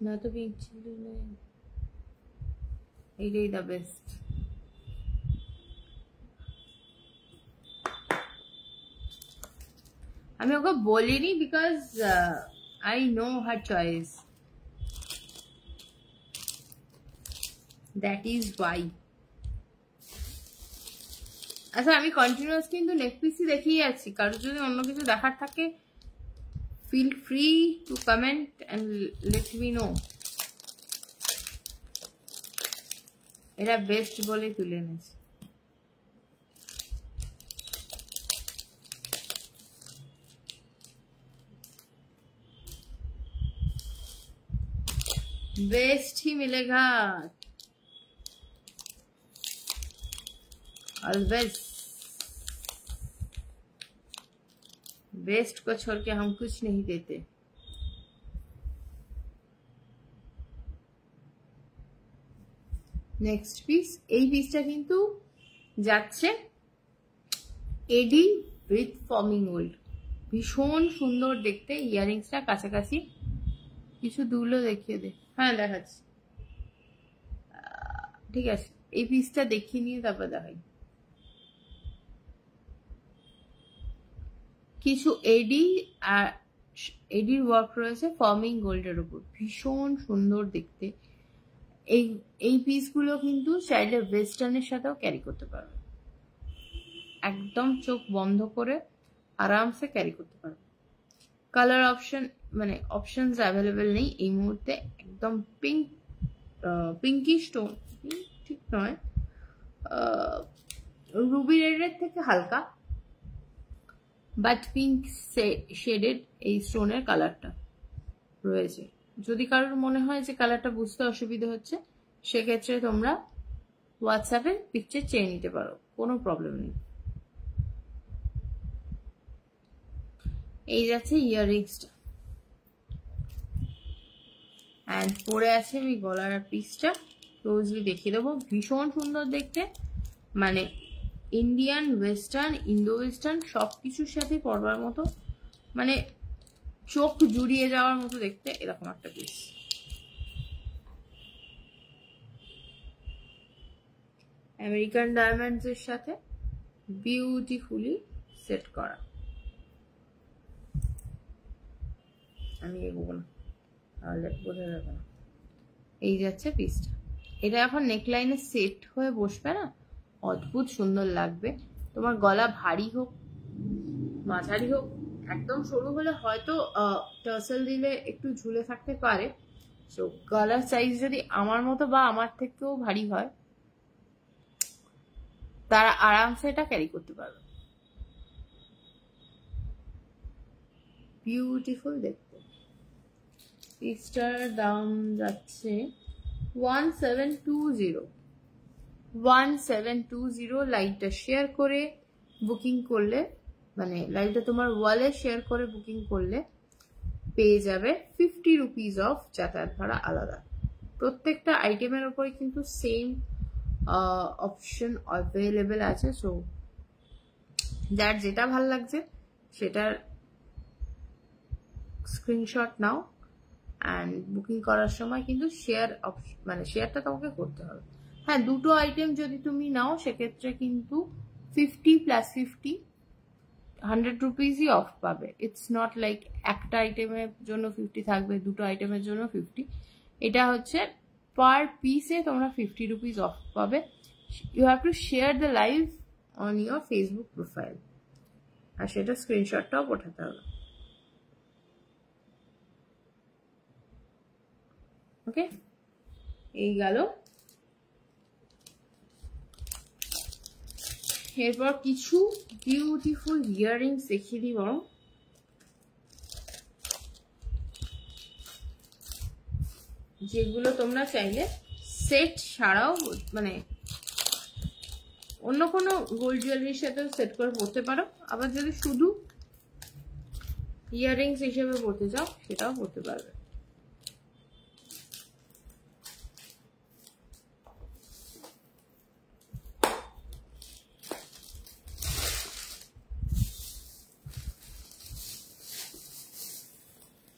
না তো পিঙ্ক ছিল না, এইটাই দা বেস্ট। আমি ওকে বলিনি because I know her choice, that is Y. আচ্ছা, আমি কন্টিনিউয়াস কিন্তু নেক পিসই দেখিয়ে যাচ্ছি, কারো যদি অন্য কিছু দেখার থাকে feel free to comment and let me know. এরা বেস্ট বলে তুলে এনেছে। बेस्ट ही मिलेगा ऑलवेज। बेस्ट को छोड़ के हम कुछ नहीं देते। नेक्स्ट पीस, এই পিসটা কিন্তু যাচ্ছে এডি উইথ ফর্মিং গোল্ড, ভীষণ সুন্দর দেখতে। ইয়ারিংসটা কাছাকাছি, কিছু দুলো দেখিয়ে দে। হ্যাঁ দেখাচ্ছি, ঠিক আছে। এই পিসটা দেখিয়ে নিয়ে তারপর দেখাই। কিছু এডির ওয়ার্ক রয়েছে ফর্মিং গোল্ডের উপর, ভীষণ সুন্দর দেখতে। এই পিসগুলো কিন্তু চাইলে ওয়েস্টার্নের সাথেও ক্যারি করতে পারবে, একদম চোখ বন্ধ করে আরামসে ক্যারি করতে পারবে। কালার অপশন মানে অপশনস অ্যাভেলেবেল নেই এই মুহূর্তে। একদম পিঙ্কি স্টোন, ঠিক নয়, রুবি রেডের থেকে হালকা, বাট পিঙ্ক শেডেড এই স্টোনের কালারটা রয়েছে। যদি কারোর মনে হয় যে কালারটা বুঝতে অসুবিধা হচ্ছে, সেক্ষেত্রে তোমরা হোয়াটসঅ্যাপে পিকচার চেয়ে নিতে পারো, কোনো প্রবলেম নেই। এই যাচ্ছে ইয়াররিংসটা, অ্যান্ড পরে আছে আমি গলার পিসটা, ক্লোজলি দেখিয়ে দেবো। ভীষণ সুন্দর দেখতে, মানে ইন্ডিয়ান, ওয়েস্টার্ন, ইন্দো ওয়েস্টার্ন সব কিছুর সাথে পরবার মতো, মানে চোখ জুড়িয়ে যাওয়ার মতো দেখতে এরকম একটা পিস। আমেরিকান ডায়মন্ডস এর সাথে বিউটিফুলি সেট করা। আমি এগোবো না, তাহলে বোঝা যাবে না। এই যাচ্ছে পিসটা, এটা এখন নেকলাইনে সেট হয়ে বসবে না, অদ্ভুত সুন্দর লাগবে। তোমার গলা ভারী হোক মাঝারি হোক, একদম সরু হলে হয়তো টার্সেল দিলে একটু ঝুলে থাকতে পারে। তো গলার সাইজ যদি আমার মতো বা আমার থেকেও ভারী হয়, তারা আরামসে এটা ক্যারি করতে পারবে। বিউটিফুল দেখতে। পিসটার দাম যাচ্ছে 1720। 1720 লাইভটা শেয়ার করে বুকিং করলে, মানে লাইভটা তোমার ওয়ালে শেয়ার করে বুকিং করলে পেয়ে যাবে 50 রুপিস অফ যাতায়াত ভাড়া আলাদা। প্রত্যেকটা আইটেমের উপরে কিন্তু সেম অপশন অ্যাভেলেবেল আছে। সো যার যেটা ভাল লাগছে সেটার স্ক্রিনশট নাও, অ্যান্ড বুকিং করার সময় কিন্তু শেয়ার অপশন, মানে শেয়ারটা তোমাকে করতে হবে। হ্যাঁ, দুটো আইটেম যদি তুমি নাও সেক্ষেত্রে কিন্তু 50 প্লাস 50 100 রুপিসই অফ পাবে। ইটস নট লাইক একটা আইটেমের জন্য 50 থাকবে, দুটো আইটেমের জন্য 50। এটা হচ্ছে পার পিসে তোমরা 50 রুপিস অফ পাবে। You have to share the live on your Facebook profile, আর সেটা স্ক্রিনশটটাও পাঠাতে হবে। ওকে, এই গেল। এরপর কিছু বিউটিফুল ইয়াররিংস দেখিয়ে দিই বরং। যেগুলো তোমরা চাইলে সেট ছাড়াও, মানে অন্য কোনো গোল্ড জুয়েলারির সাথেও সেট করে পরতে পারো, আবার যদি শুধু ইয়াররিংস হিসেবে পরতে চাও সেটাও পরতে পারবে।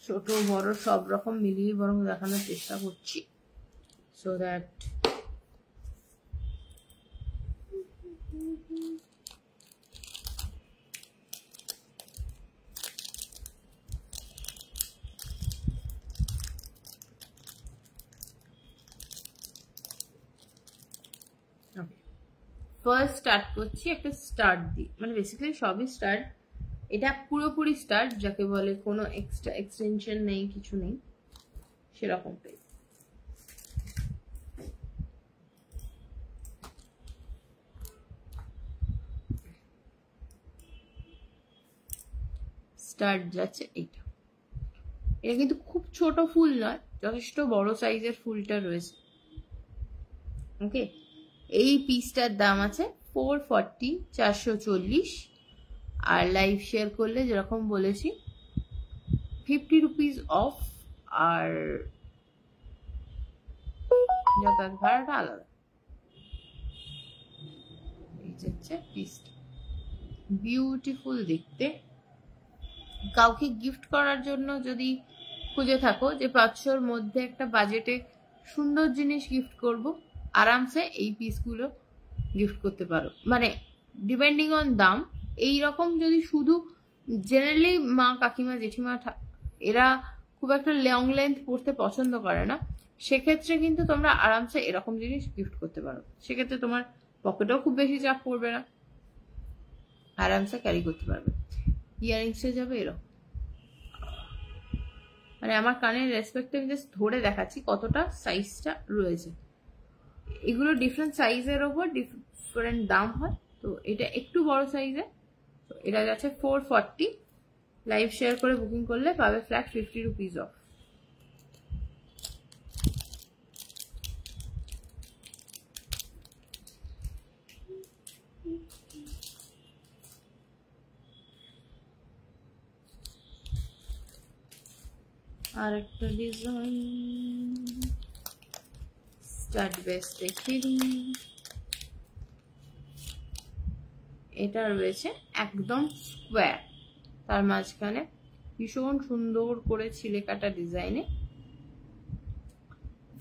ছোট বড় সব রকম মিলিয়ে বরং দেখানোর চেষ্টা করছি, সো দ্যাট ফার্স্ট স্টার্ট করছি একটা স্টার্ট দিয়ে, মানে বেসিক্যালি সবই স্টার্ট। এটা পুরোপুরি স্টার্ট যাকে বলে, কোনো এক্সট্রা এক্সটেনশন নেই, কিছু নেই সেরকম টাইপ। স্টার্ট যাচ্ছে এইটা। এটা কিন্তু খুব ছোট ফুল নয়, যথেষ্ট বড় সাইজের ফুলটা রয়েছে। ওকে, এই পিসটার দাম আছে 440, 440। আর লাইভ শেয়ার করলে যেরকম বলেছি 50 রুপিস অফ, আর যাতায়াত ভাড়াটা আলাদা। এই হচ্ছে পিসটা, বিউটিফুল দেখতে। কাউকে গিফট করার জন্য যদি খুঁজে থাকো যে 500-র মধ্যে একটা বাজেটে সুন্দর জিনিস গিফট করব, আরামসে এই পিসগুলো গিফট করতে পারো। মানে ডিপেন্ডিং অন দাম। এই রকম যদি শুধু জেনারেলি মা কাকিমা জেঠিমা এরা খুব একটা লং লেন্থ পড়তে পছন্দ করে না, সেক্ষেত্রে কিন্তু তোমরা আরামসে এরকম জিনিস গিফট করতে পারো। সেক্ষেত্রে তোমার পকেটেও খুব বেশি চাপ পড়বে না, আরামসে ক্যারি করতে পারবে। ইয়াররিংসে যাবে এরকম, মানে আমার কানের রেসপেক্টে আমি জাস্ট ধরে দেখাচ্ছি কতটা সাইজটা রয়েছে। এগুলো ডিফারেন্ট সাইজের ওপর ডিফারেন্ট দাম হয়। তো এটা একটু বড় সাইজে, তো এটা যাচ্ছে 440। লাইভ শেয়ার করে বুকিং করলে পাবে ফ্ল্যাট 50 রুপিস অফ। আর একটা ডিজাইন স্টাড বেস্ট দেখিয়ে দিই। এটা রয়েছে একদম স্কোয়ার, তার মাঝখানে ভীষণ সুন্দর করে ছিলে কাটা ডিজাইনে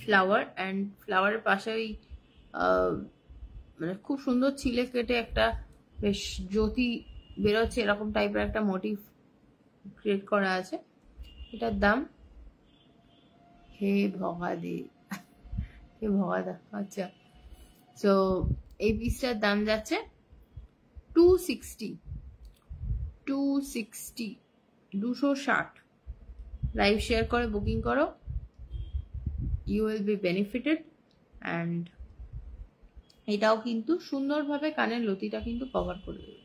ফ্লাওয়ার, অ্যান্ড ফ্লাওয়ারের পাশে ওই মানে খুব সুন্দর ছিলে কেটে একটা বেশ জ্যোতি বেরোচ্ছে এরকম টাইপের একটা মোটিভ ক্রিয়েট করা আছে। এটার দাম হে ভগাদে, হে ভগাদা, আচ্ছা। তো এই পিসটার দাম যাচ্ছে 260, 260 লাইভ শেয়ার করে বুকিং করো, you will be benefited. And এটাও কিন্তু সুন্দরভাবে কানের লতিটা কিন্তু কভার করে দেবে।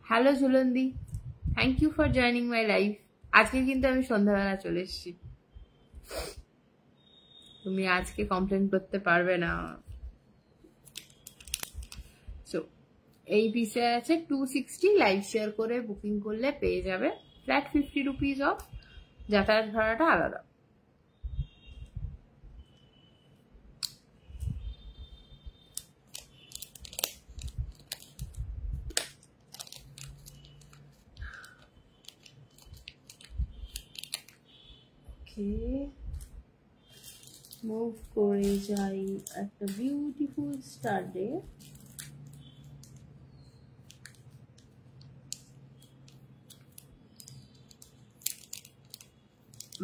হ্যালো ঝুলন্দি, thank you for joining my live. আজকে কিন্তু আমি সন্ধ্যাবেলা চলে এসেছি, তুমি আজকে কমপ্লেন করতে পারবে না। সো এই পিসে আছে 260, লাইভ শেয়ার করে বুকিং করলে পেয়ে যাবে ফ্ল্যাট 50 রুপিস অফ, যাতায়াত ভাড়াটা আলাদা। মুভ করে যাই একটা বিউটিফুল স্টাডে।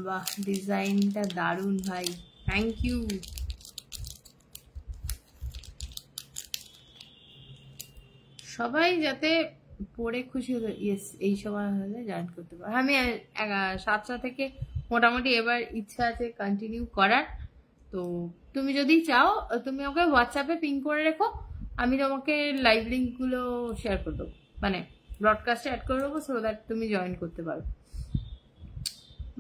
বাহ, ডিজাইনটা দারুণ ভাই, থ্যাংক ইউ। সবাই যাতে পরে খুশি হলো, ইয়েস এই সময় হলে জয়েন করতে পারো। আমি 7টা থেকে মোটামুটি এবার ইচ্ছা আছে কন্টিনিউ করার। তো তুমি যদি চাও তুমি আমাকে হোয়াটসঅ্যাপে পিং করে রেখো, আমি তোমাকে লাইভ লিঙ্কগুলো শেয়ার করে দেবো, মানে ব্রডকাস্টে অ্যাড করে দেবো, সো দ্যাট তুমি জয়েন করতে পারো,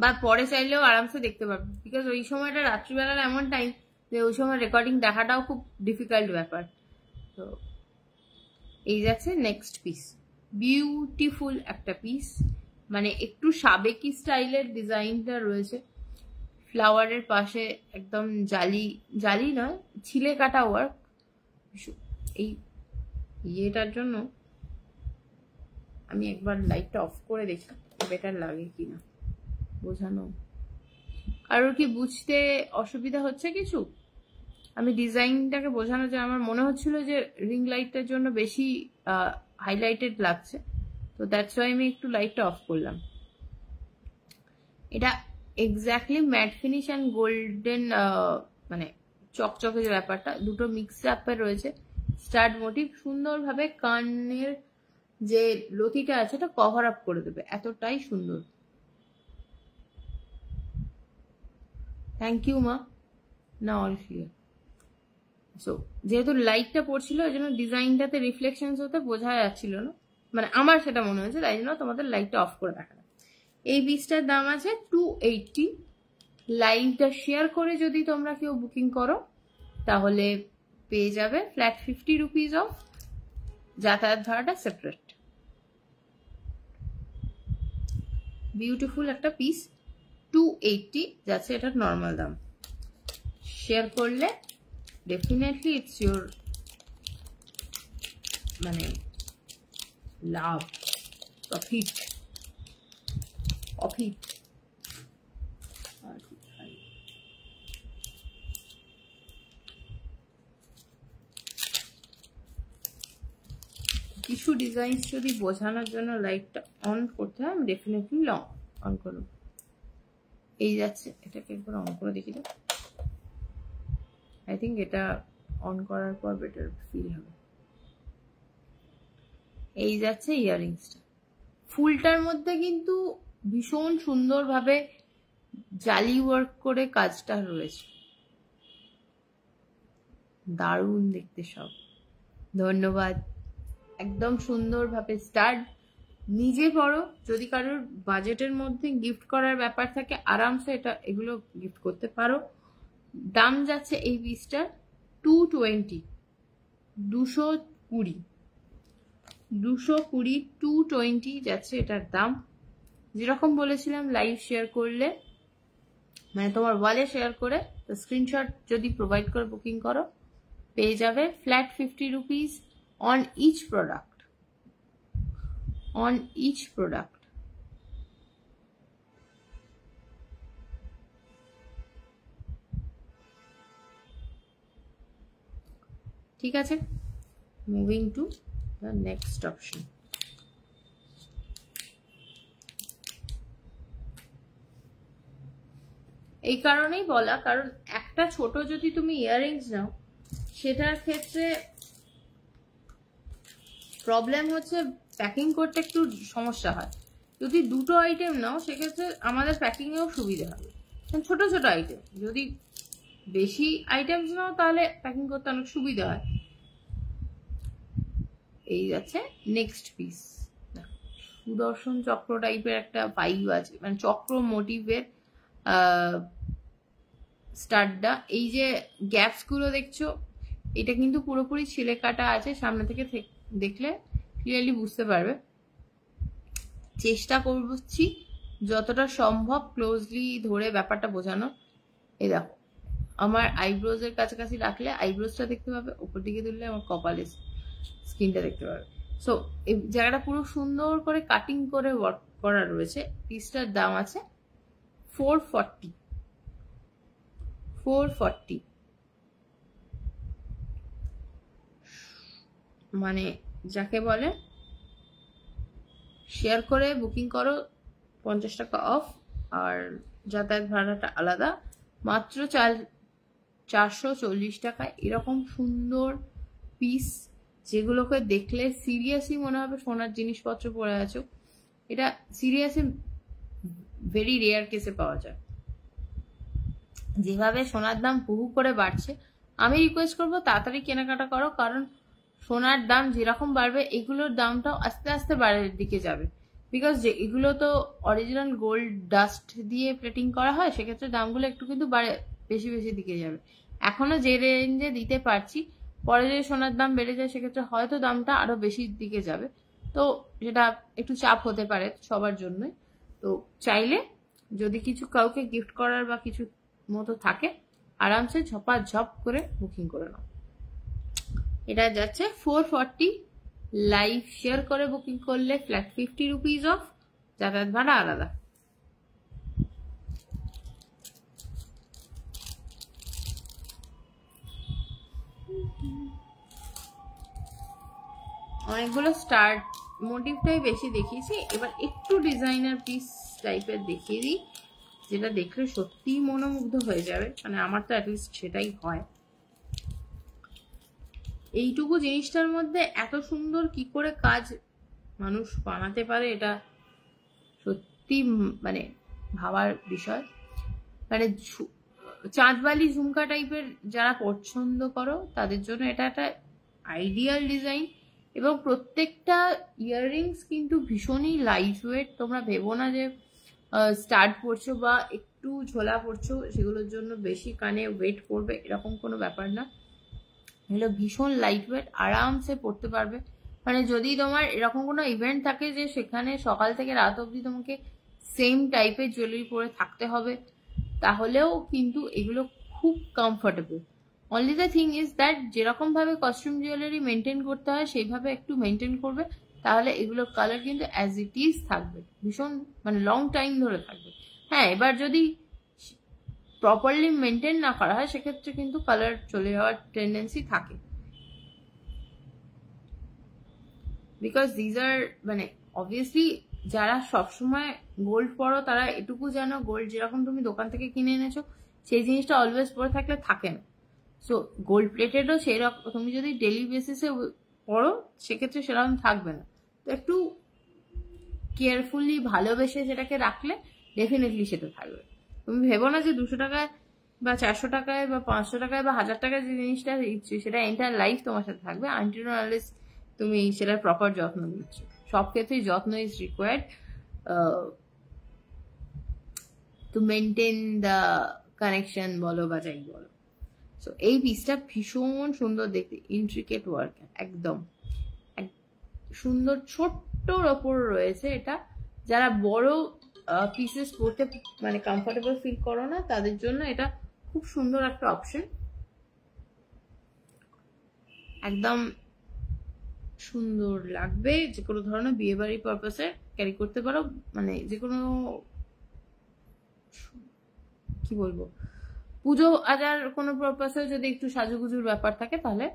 বা পরে চাইলেও আরামসে দেখতে পারবে। বিকজ ওই সময়টা রাত্রিবেলার এমন টাইম যে ওই সময় রেকর্ডিং দেখাটাও খুব ডিফিকাল্ট ব্যাপার। তো এই যাচ্ছে নেক্সট পিস, বিউটিফুল একটা পিস, মানে একটু সাবেকি স্টাইলের ডিজাইনটা রয়েছে। ফ্লাওয়ারের পাশে একদম জালি, জালি নয়, ছিলে কাটা ওয়ার্ক। এই ইয়েটার জন্য আমি একবার লাইটটা অফ করে দেখি বেটার লাগে কিনা বোঝানো। কারোর কি বুঝতে অসুবিধা হচ্ছে কিছু? আমি ডিজাইনটাকে বোঝানো যায়, আমার মনে হচ্ছিল যে রিং লাইটটার জন্য বেশি হাইলাইটেড লাগছে, তো দ্যাটস ওয়াই আমি একটু লাইটটা অফ করলাম। এটা exactly mat finish and golden, মানে চকচকে যে ব্যাপারটা, দুটো মিক্স আপে রয়েছে। স্টাড মোটিভ সুন্দরভাবে কানের যে লতিটা আছে এটা কভার আপ করে দেবে, এতটাই সুন্দর। থ্যাংক ইউ মা, না অল ক্লিয়ার। সো যেহেতু লাইটটা পড়ছিল ওই জন্য ডিজাইনটাতে রিফ্লেকশন হতে বোঝা যাচ্ছিল না, মানে আমার সেটা মনে হয়েছে, তাই জন্য তোমাদের লাইটটা অফ করে রাখা। এই পিসটার দাম আছে 280। লাইভটা শেয়ার করে যদি তোমরা কেউ বুকিং করো তাহলে পেয়ে যাবে ফ্ল্যাট 50 রুপিস অফ, যাতায়াত ভাড়াটা সেপারেট। বিউটিফুল একটা পিস, 280 যাচ্ছে এটার নর্মাল দাম। শেয়ার করলে ডেফিনেটলি ইটস ইউর মানে লাভ, প্রফিট, প্রফিট। কিছু ডিজাইন যদি বোঝানোর জন্য লাইটটা অন করতে হয়, আমি ডেফিনেটলি অন করব। এই যাচ্ছে, এটাকে একবার অন করে দেখি তো, আই থিঙ্ক এটা অন করার পর বেটার ফিল হবে। এই যাচ্ছে ইয়াররিংসটা, ফুলটার মধ্যে কিন্তু ভীষণ সুন্দরভাবে জালি ওয়ার্ক করে কাজটা রয়েছে, দারুণ দেখতে সব। ধন্যবাদ, একদম সুন্দরভাবে স্টার্ট। নিজে পড়ো, যদি কারোর বাজেটের মধ্যে গিফট করার ব্যাপার থাকে আরামসে এগুলো গিফট করতে পারো। দাম যাচ্ছে এই পিসটার 220, 220, 220 যাচ্ছে এটার দাম। যেরকম বলেছিলাম লাইভ শেয়ার করলে, মানে তোমার ওয়ালে শেয়ার করে স্ক্রিনশট যদি প্রোভাইড করে বুকিং করো পেয়ে যাবে flat 50 rupees on each product, on each product. ঠিক আছে, moving to the next option. এই কারণেই বলা, কারণ একটা ছোট যদি তুমি ইয়াররিংস নাও সেটার ক্ষেত্রে প্রবলেম হচ্ছে প্যাকিং করতে একটু সমস্যা হয়। যদি দুটো আইটেম নাও সেক্ষেত্রে আমাদের প্যাকিংয়েও সুবিধা হবে। ছোট ছোট আইটেম, যদি বেশি আইটেমস নাও তাহলে প্যাকিং করতে অনেক সুবিধা হয়। এই যাচ্ছে নেক্সট পিস, সুদর্শন চক্র টাইপের একটা পাইপ আছে, মানে চক্র মোটিভের স্টারটা। এই যে গ্যাপস গুলো দেখছো এটা কিন্তু পুরোপুরি ছিলে কাটা আছে, সামনে থেকে দেখলে ক্লিয়ারলি বুঝতে পারবে। চেষ্টা করছি যতটা সম্ভব ক্লোজলি ধরে ব্যাপারটা বোঝানো। এই দেখো আমার আইব্রোজ এর কাছাকাছি রাখলে আইব্রোজটা দেখতে পাবে, উপর দিকে তুললে আমার কপালের স্কিনটা দেখতে পাবে। সো এই জায়গাটা পুরো সুন্দর করে কাটিং করে ওয়ার্ক করা রয়েছে। পিসটার দাম আছে 440। মানে যাকে বলে শেয়ার করে বুকিং করো 50 টাকা অফ, আর যাতায়াত ভাড়াটা আলাদা, মাত্র 440 টাকায় এরকম সুন্দর পিস যেগুলোকে দেখলে সিরিয়াসলি মনে হবে সোনার জিনিসপত্র পরে আছো। এটা সিরিয়াসলি ভেরি রেয়ার কেসে পাওয়া যায়। যেভাবে সোনার দাম হু হু করে বাড়ছে, আমি রিকোয়েস্ট করবো তাড়াতাড়ি কেনাকাটা করো, কারণ সোনার দাম যেরকম বাড়বে এগুলোর দামটাও আস্তে আস্তে বাড়ার দিকে যাবে। বিকজ যে এগুলো তো অরিজিনাল গোল্ড ডাস্ট দিয়ে প্লেটিং করা হয়, সেক্ষেত্রে দামগুলো একটু কিন্তু বেশি বেশি দিকে যাবে। এখনো যে রেঞ্জে দিতে পারছি, পরে যদি সোনার দাম বেড়ে যায় সেক্ষেত্রে হয়তো দামটা আরো বেশির দিকে যাবে। তো যেটা একটু চাপ হতে পারে সবার জন্যই। তো চাইলে যদি কিছু কাউকে গিফট করার বা কিছু মতো থাকে, আরামসে ঝপাঝপ করে বুকিং করে নাও। এটা যাচ্ছে 440। লাইভ শেয়ার করে বুকিং করলে ফ্ল্যাট 50 রুপিজ অফ, যাতায়াত ভাড়া আলাদা। অনেকগুলো স্টার মোটিভটাই বেশি দেখিয়েছি, এবার একটু ডিজাইনার পিস টাইপের দেখিয়ে দিই, যেটা দেখলে সত্যিই মনোমুগ্ধ হয়ে যাবে। মানে আমার তো অ্যাটলিস্ট সেটাই হয়। এইটুকু জিনিসটার মধ্যে এত সুন্দর কি করে কাজ মানুষ বানাতে পারে, এটা সত্যি মানে ভাবার বিষয়। মানে চাঁদবালি ঝুমকা টাইপের যারা পছন্দ করো তাদের জন্য এটা একটা আইডিয়াল ডিজাইন। এবং প্রত্যেকটা ইয়াররিংস কিন্তু ভীষণই লাইট ওয়েট। তোমরা ভেবো না যে স্টাড পরছো বা একটু ঝোলা পরছো সেগুলোর জন্য বেশি কানে ওয়েট করবে, এরকম কোনো ব্যাপার না। এগুলো ভীষণ লাইট ওয়েট, আরামসে পরতে পারবে। মানে যদি তোমার এরকম কোনো ইভেন্ট থাকে যে সেখানে সকাল থেকে রাত অবধি তোমাকে সেম টাইপের জুয়েলারি পরে থাকতে হবে, তাহলেও কিন্তু এগুলো খুব comfortable. Only the thing is that যেরকম ভাবে কস্টিউম জুয়েলারি মেনটেন করতে হয় সেইভাবে একটু মেনটেন করবে, তাহলে এগুলোর কালার কিন্তু অ্যাজ ইট ইজ থাকবে, ভীষণ মানে লং টাইম ধরে থাকবে। হ্যাঁ, এবার যদি প্রপারলি মেনটেন না করা হয় সেক্ষেত্রে কিন্তু কালার চলে যাওয়ার টেন্ডেন্সি থাকে। বিকজ দিজ আর মানে অবভিয়াসলি যারা সবসময় গোল্ড পরো তারা এটুকু জানো, গোল্ড যেরকম তুমি দোকান থেকে কিনে এনেছো সেই জিনিসটা অলওয়েজ পরে থাকলে থাকে না। সো গোল্ড প্লেটেডও সেই রকম তুমি যদি ডেলি বেসিসে পরো সেক্ষেত্রে সেরকম থাকবে না। তো একটু কেয়ারফুলি ভালোবেসে সেটাকে রাখলে ডেফিনেটলি সেটা থাকবে। তুমি ভেবো না যে 200 টাকায় বা 400 টাকায় বা 500 টাকায় বা 1000 টাকায় যে জিনিসটা দিচ্ছি সেটা এন্টায়ার লাইফ তোমার সাথে থাকবে, আনটিল আনলেস তুমি সেটার প্রপার যত্ন নিচ্ছ। সব ক্ষেত্রেই যত্ন is required to maintain the connection বলো বা যাই বলো। সো এই পিসটা ভীষণ সুন্দর দেখতে, ইন্ট্রিকেট ওয়ার্ক, একদম সুন্দর ছোট্টর ওপর রয়েছে। এটা যারা বড় পিসেস পরতে মানে কমফোর্টেবল ফিল করো না তাদের জন্য এটা খুব সুন্দর একটা অপশন। একদম সুন্দর লাগবে, যে কোনো ধরনের বিয়ে বাড়ি পারপাসে ক্যারি করতে পারো। মানে যে কোনো কি বলবো পুজো আজার কোনো পারপাসে যদি একটু সাজুগুজুর ব্যাপার থাকে তাহলে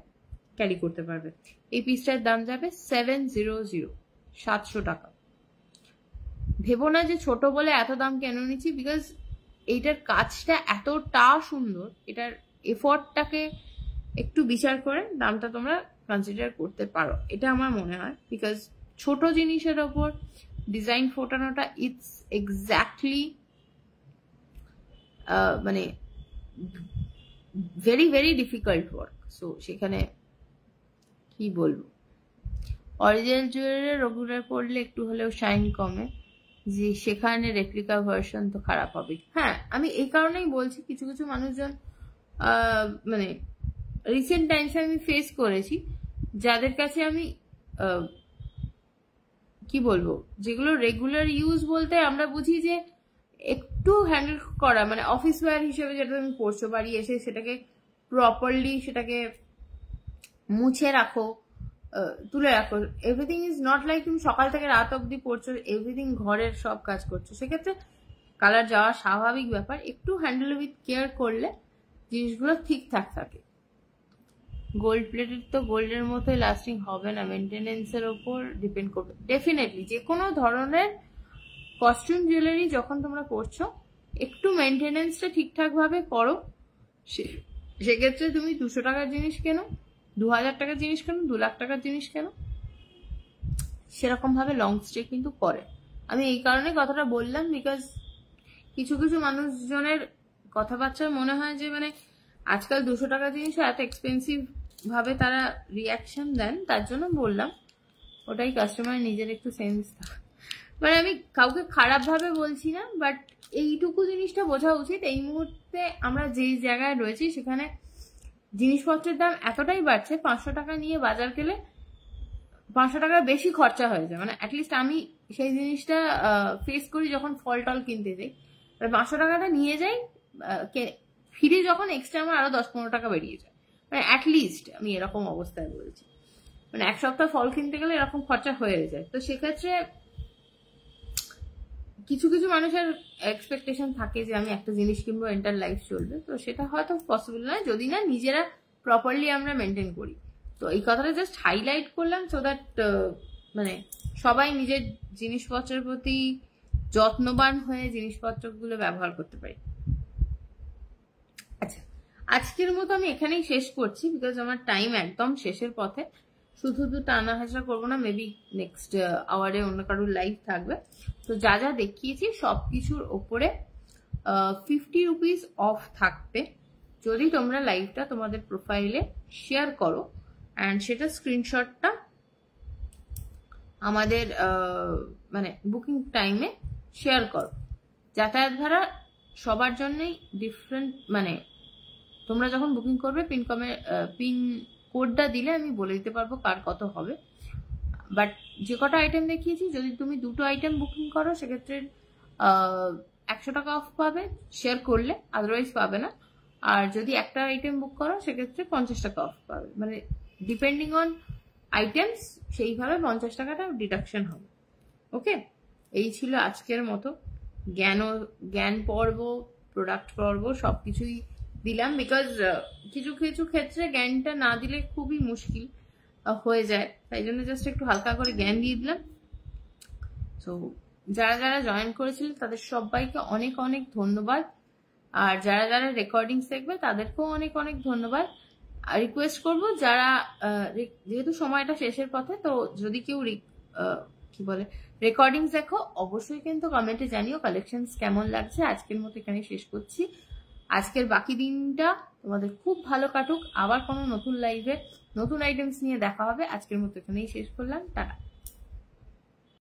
ক্যারি করতে পারবে। এই পিসটার দাম যাবে 700, 700 টাকা। ভেবো না যে ছোট বলে এত দাম কেন নিচ্ছি, বিকজ এইটার কাজটা এতটা সুন্দর, এটার এফর্টটাকে একটু বিচার করে দামটা তোমরা কনসিডার করতে পারো, এটা আমার মনে হয়। বিকজ ছোট জিনিসের ওপর ডিজাইন ফোটানোটা ইটস এক্স্যাক্টলি মানে very very difficult work. So সেখানে কি বলবো, অরিজিনাল জুয়েলারি রেগুলার পড়লে একটু হলেও শাইন কমে, যে সেখানে রেপ্লিকা ভার্সন তো খারাপ হবে। হ্যাঁ, আমি এই কারণেই বলছি, কিছু কিছু মানুষজন মানে রিসেন্ট টাইমসে আমি ফেস করেছি, যাদের কাছে আমি কি বলবো, যেগুলো রেগুলার ইউজ বলতে আমরা বুঝি যে একটু হ্যান্ডেল করা, মানে অফিস ওয়্যার হিসেবে যেটা তুমি পড়ছো, বাড়ি এসে সেটাকে প্রপারলি সেটাকে মুছে রাখো, তুলে রাখো। এভরিথিং ইজ নট লাইক তুমি সকাল থেকে রাত অব্দি পড়ছো, এভরিথিং ঘরের সব কাজ করছো, সেক্ষেত্রে কালার যাওয়া স্বাভাবিক ব্যাপার। একটু হ্যান্ডেল উইথ কেয়ার করলে জিনিসগুলো ঠিকঠাক থাকে। গোল্ড প্লেটেড তো গোল্ডের মতোই লাস্টিং হবে না, মেনটেনেন্সের ওপর ডিপেন্ড করবে। ডেফিনেটলি যে কোনো ধরনের কস্টিউম জুয়েলারি যখন তোমরা করছো, একটু মেনটেনেন্সটা ঠিকঠাক ভাবে করো। সেক্ষেত্রে তুমি 200 টাকার জিনিস কেনো, 2000 টাকার জিনিস কেনো, 2 লাখ টাকার জিনিস কেনো, সেরকম ভাবে লং স্টে কিন্তু করে। আমি এই কারণে কথাটা বললাম, বিকজ কিছু কিছু মানুষজনের কথাবার্তায় মনে হয় যে মানে আজকাল 200 টাকার জিনিসও এত এক্সপেন্সিভ ভাবে তারা রিয়াকশন দেন, তার জন্য বললাম। ওটাই কাস্টমার নিজের একটু সেন্স, মানে আমি কাউকে খারাপ ভাবে বলছি না, বাট এইটুকু জিনিসটা বোঝা উচিত। এই মুহূর্তে আমরা যেই জায়গায় রয়েছি সেখানে জিনিসপত্রের দাম এতটাই বাড়ছে, 500 টাকা নিয়ে বাজার গেলে 500 টাকা বেশি খরচা হয়ে যায়। মানে অ্যাটলিস্ট আমি সেই জিনিসটা ফেস করি যখন ফল টল কিনতে যাই, 500 টাকাটা নিয়ে যাই, ফিরে যখন এক্সট্রা আমার আরো 10-15 টাকা বেরিয়ে যায়। মানে অ্যাটলিস্ট আমি এরকম অবস্থায় বলছি, মানে এক সপ্তাহ ফল কিনতে গেলে এরকম খরচা হয়ে যায়। তো সেক্ষেত্রে কিছু কিছু মানুষের এক্সপেকটেশন থাকে যে আমি একটা জিনিস কিনবো, এন্টার লাইফ চলবে, তো সেটা হয়তো পসিবল নয় যদি না নিজেরা প্রপারলি আমরা মেনটেন করি। তো এই কথাটা জাস্ট হাইলাইট করলাম, সো দ্যাট মানে সবাই নিজের জিনিসপত্রের প্রতি যত্নবান হয়ে জিনিসপত্রগুলো ব্যবহার করতে পারি। আচ্ছা, আজকের মতো আমি এখানেই শেষ করছি, বিকজ আমার টাইম একদম শেষের পথে। শুধু টানা হাসা করবো না, মেবি নেক্সট আওয়ারে অন্য কারোর লাইভ থাকবে। তো যা যা দেখিয়েছি সবকিছুর ওপরে 50 রুপিস অফ থাকবে যদি তোমরা লাইভটা তোমাদের প্রোফাইলে শেয়ার করো, অ্যান্ড সেটা স্ক্রিনশটটা আমাদের মানে বুকিং টাইমে শেয়ার করো। যাতায়াত ভাড়া সবার জন্যই ডিফারেন্ট, মানে তোমরা যখন বুকিং করবে পিন কোডটা দিলে আমি বলে দিতে পারবো কার কত হবে। বাট যে কটা আইটেম দেখিয়েছি, যদি তুমি 2টো আইটেম বুকিং করো সেক্ষেত্রে 100 টাকা অফ পাবে শেয়ার করলে, আদারওয়াইজ পাবে না। আর যদি একটা আইটেম বুক করো সেক্ষেত্রে 50 টাকা অফ পাবে, মানে ডিপেন্ডিং অন আইটেমস সেইভাবে 50 টাকাটা ডিডাকশন হবে। ওকে, এই ছিল আজকের মতো জ্ঞান পর্ব, প্রোডাক্ট পর্ব, সবকিছুই দিলাম। বিকজ কিছু কিছু ক্ষেত্রে জ্ঞানটা না দিলে খুবই মুশকিল হয়ে যায়, তাই জন্য জাস্ট একটু হালকা করে জ্ঞান দিয়ে দিলাম। সো যারা যারা জয়েন করেছিলেন তাদের সবাইকে অনেক অনেক ধন্যবাদ, আর যারা যারা রেকর্ডিংস দেখবে তাদেরকেও অনেক অনেক ধন্যবাদ। রিকোয়েস্ট করবো, যারা যেহেতু সময়টা শেষের পথে, তো যদি কেউ কি বলে রেকর্ডিংস দেখো, অবশ্যই কিন্তু কমেন্টে জানিও কালেকশনস কেমন লাগছে। আজকের মতো এখানে শেষ করছি। আজকের বাকি দিনটা তোমাদের খুব ভালো কাটুক। আবার কোনো নতুন লাইভে নতুন আইটেমস নিয়ে দেখা হবে। আজকের মতো এখানেই শেষ করলাম, টাটা।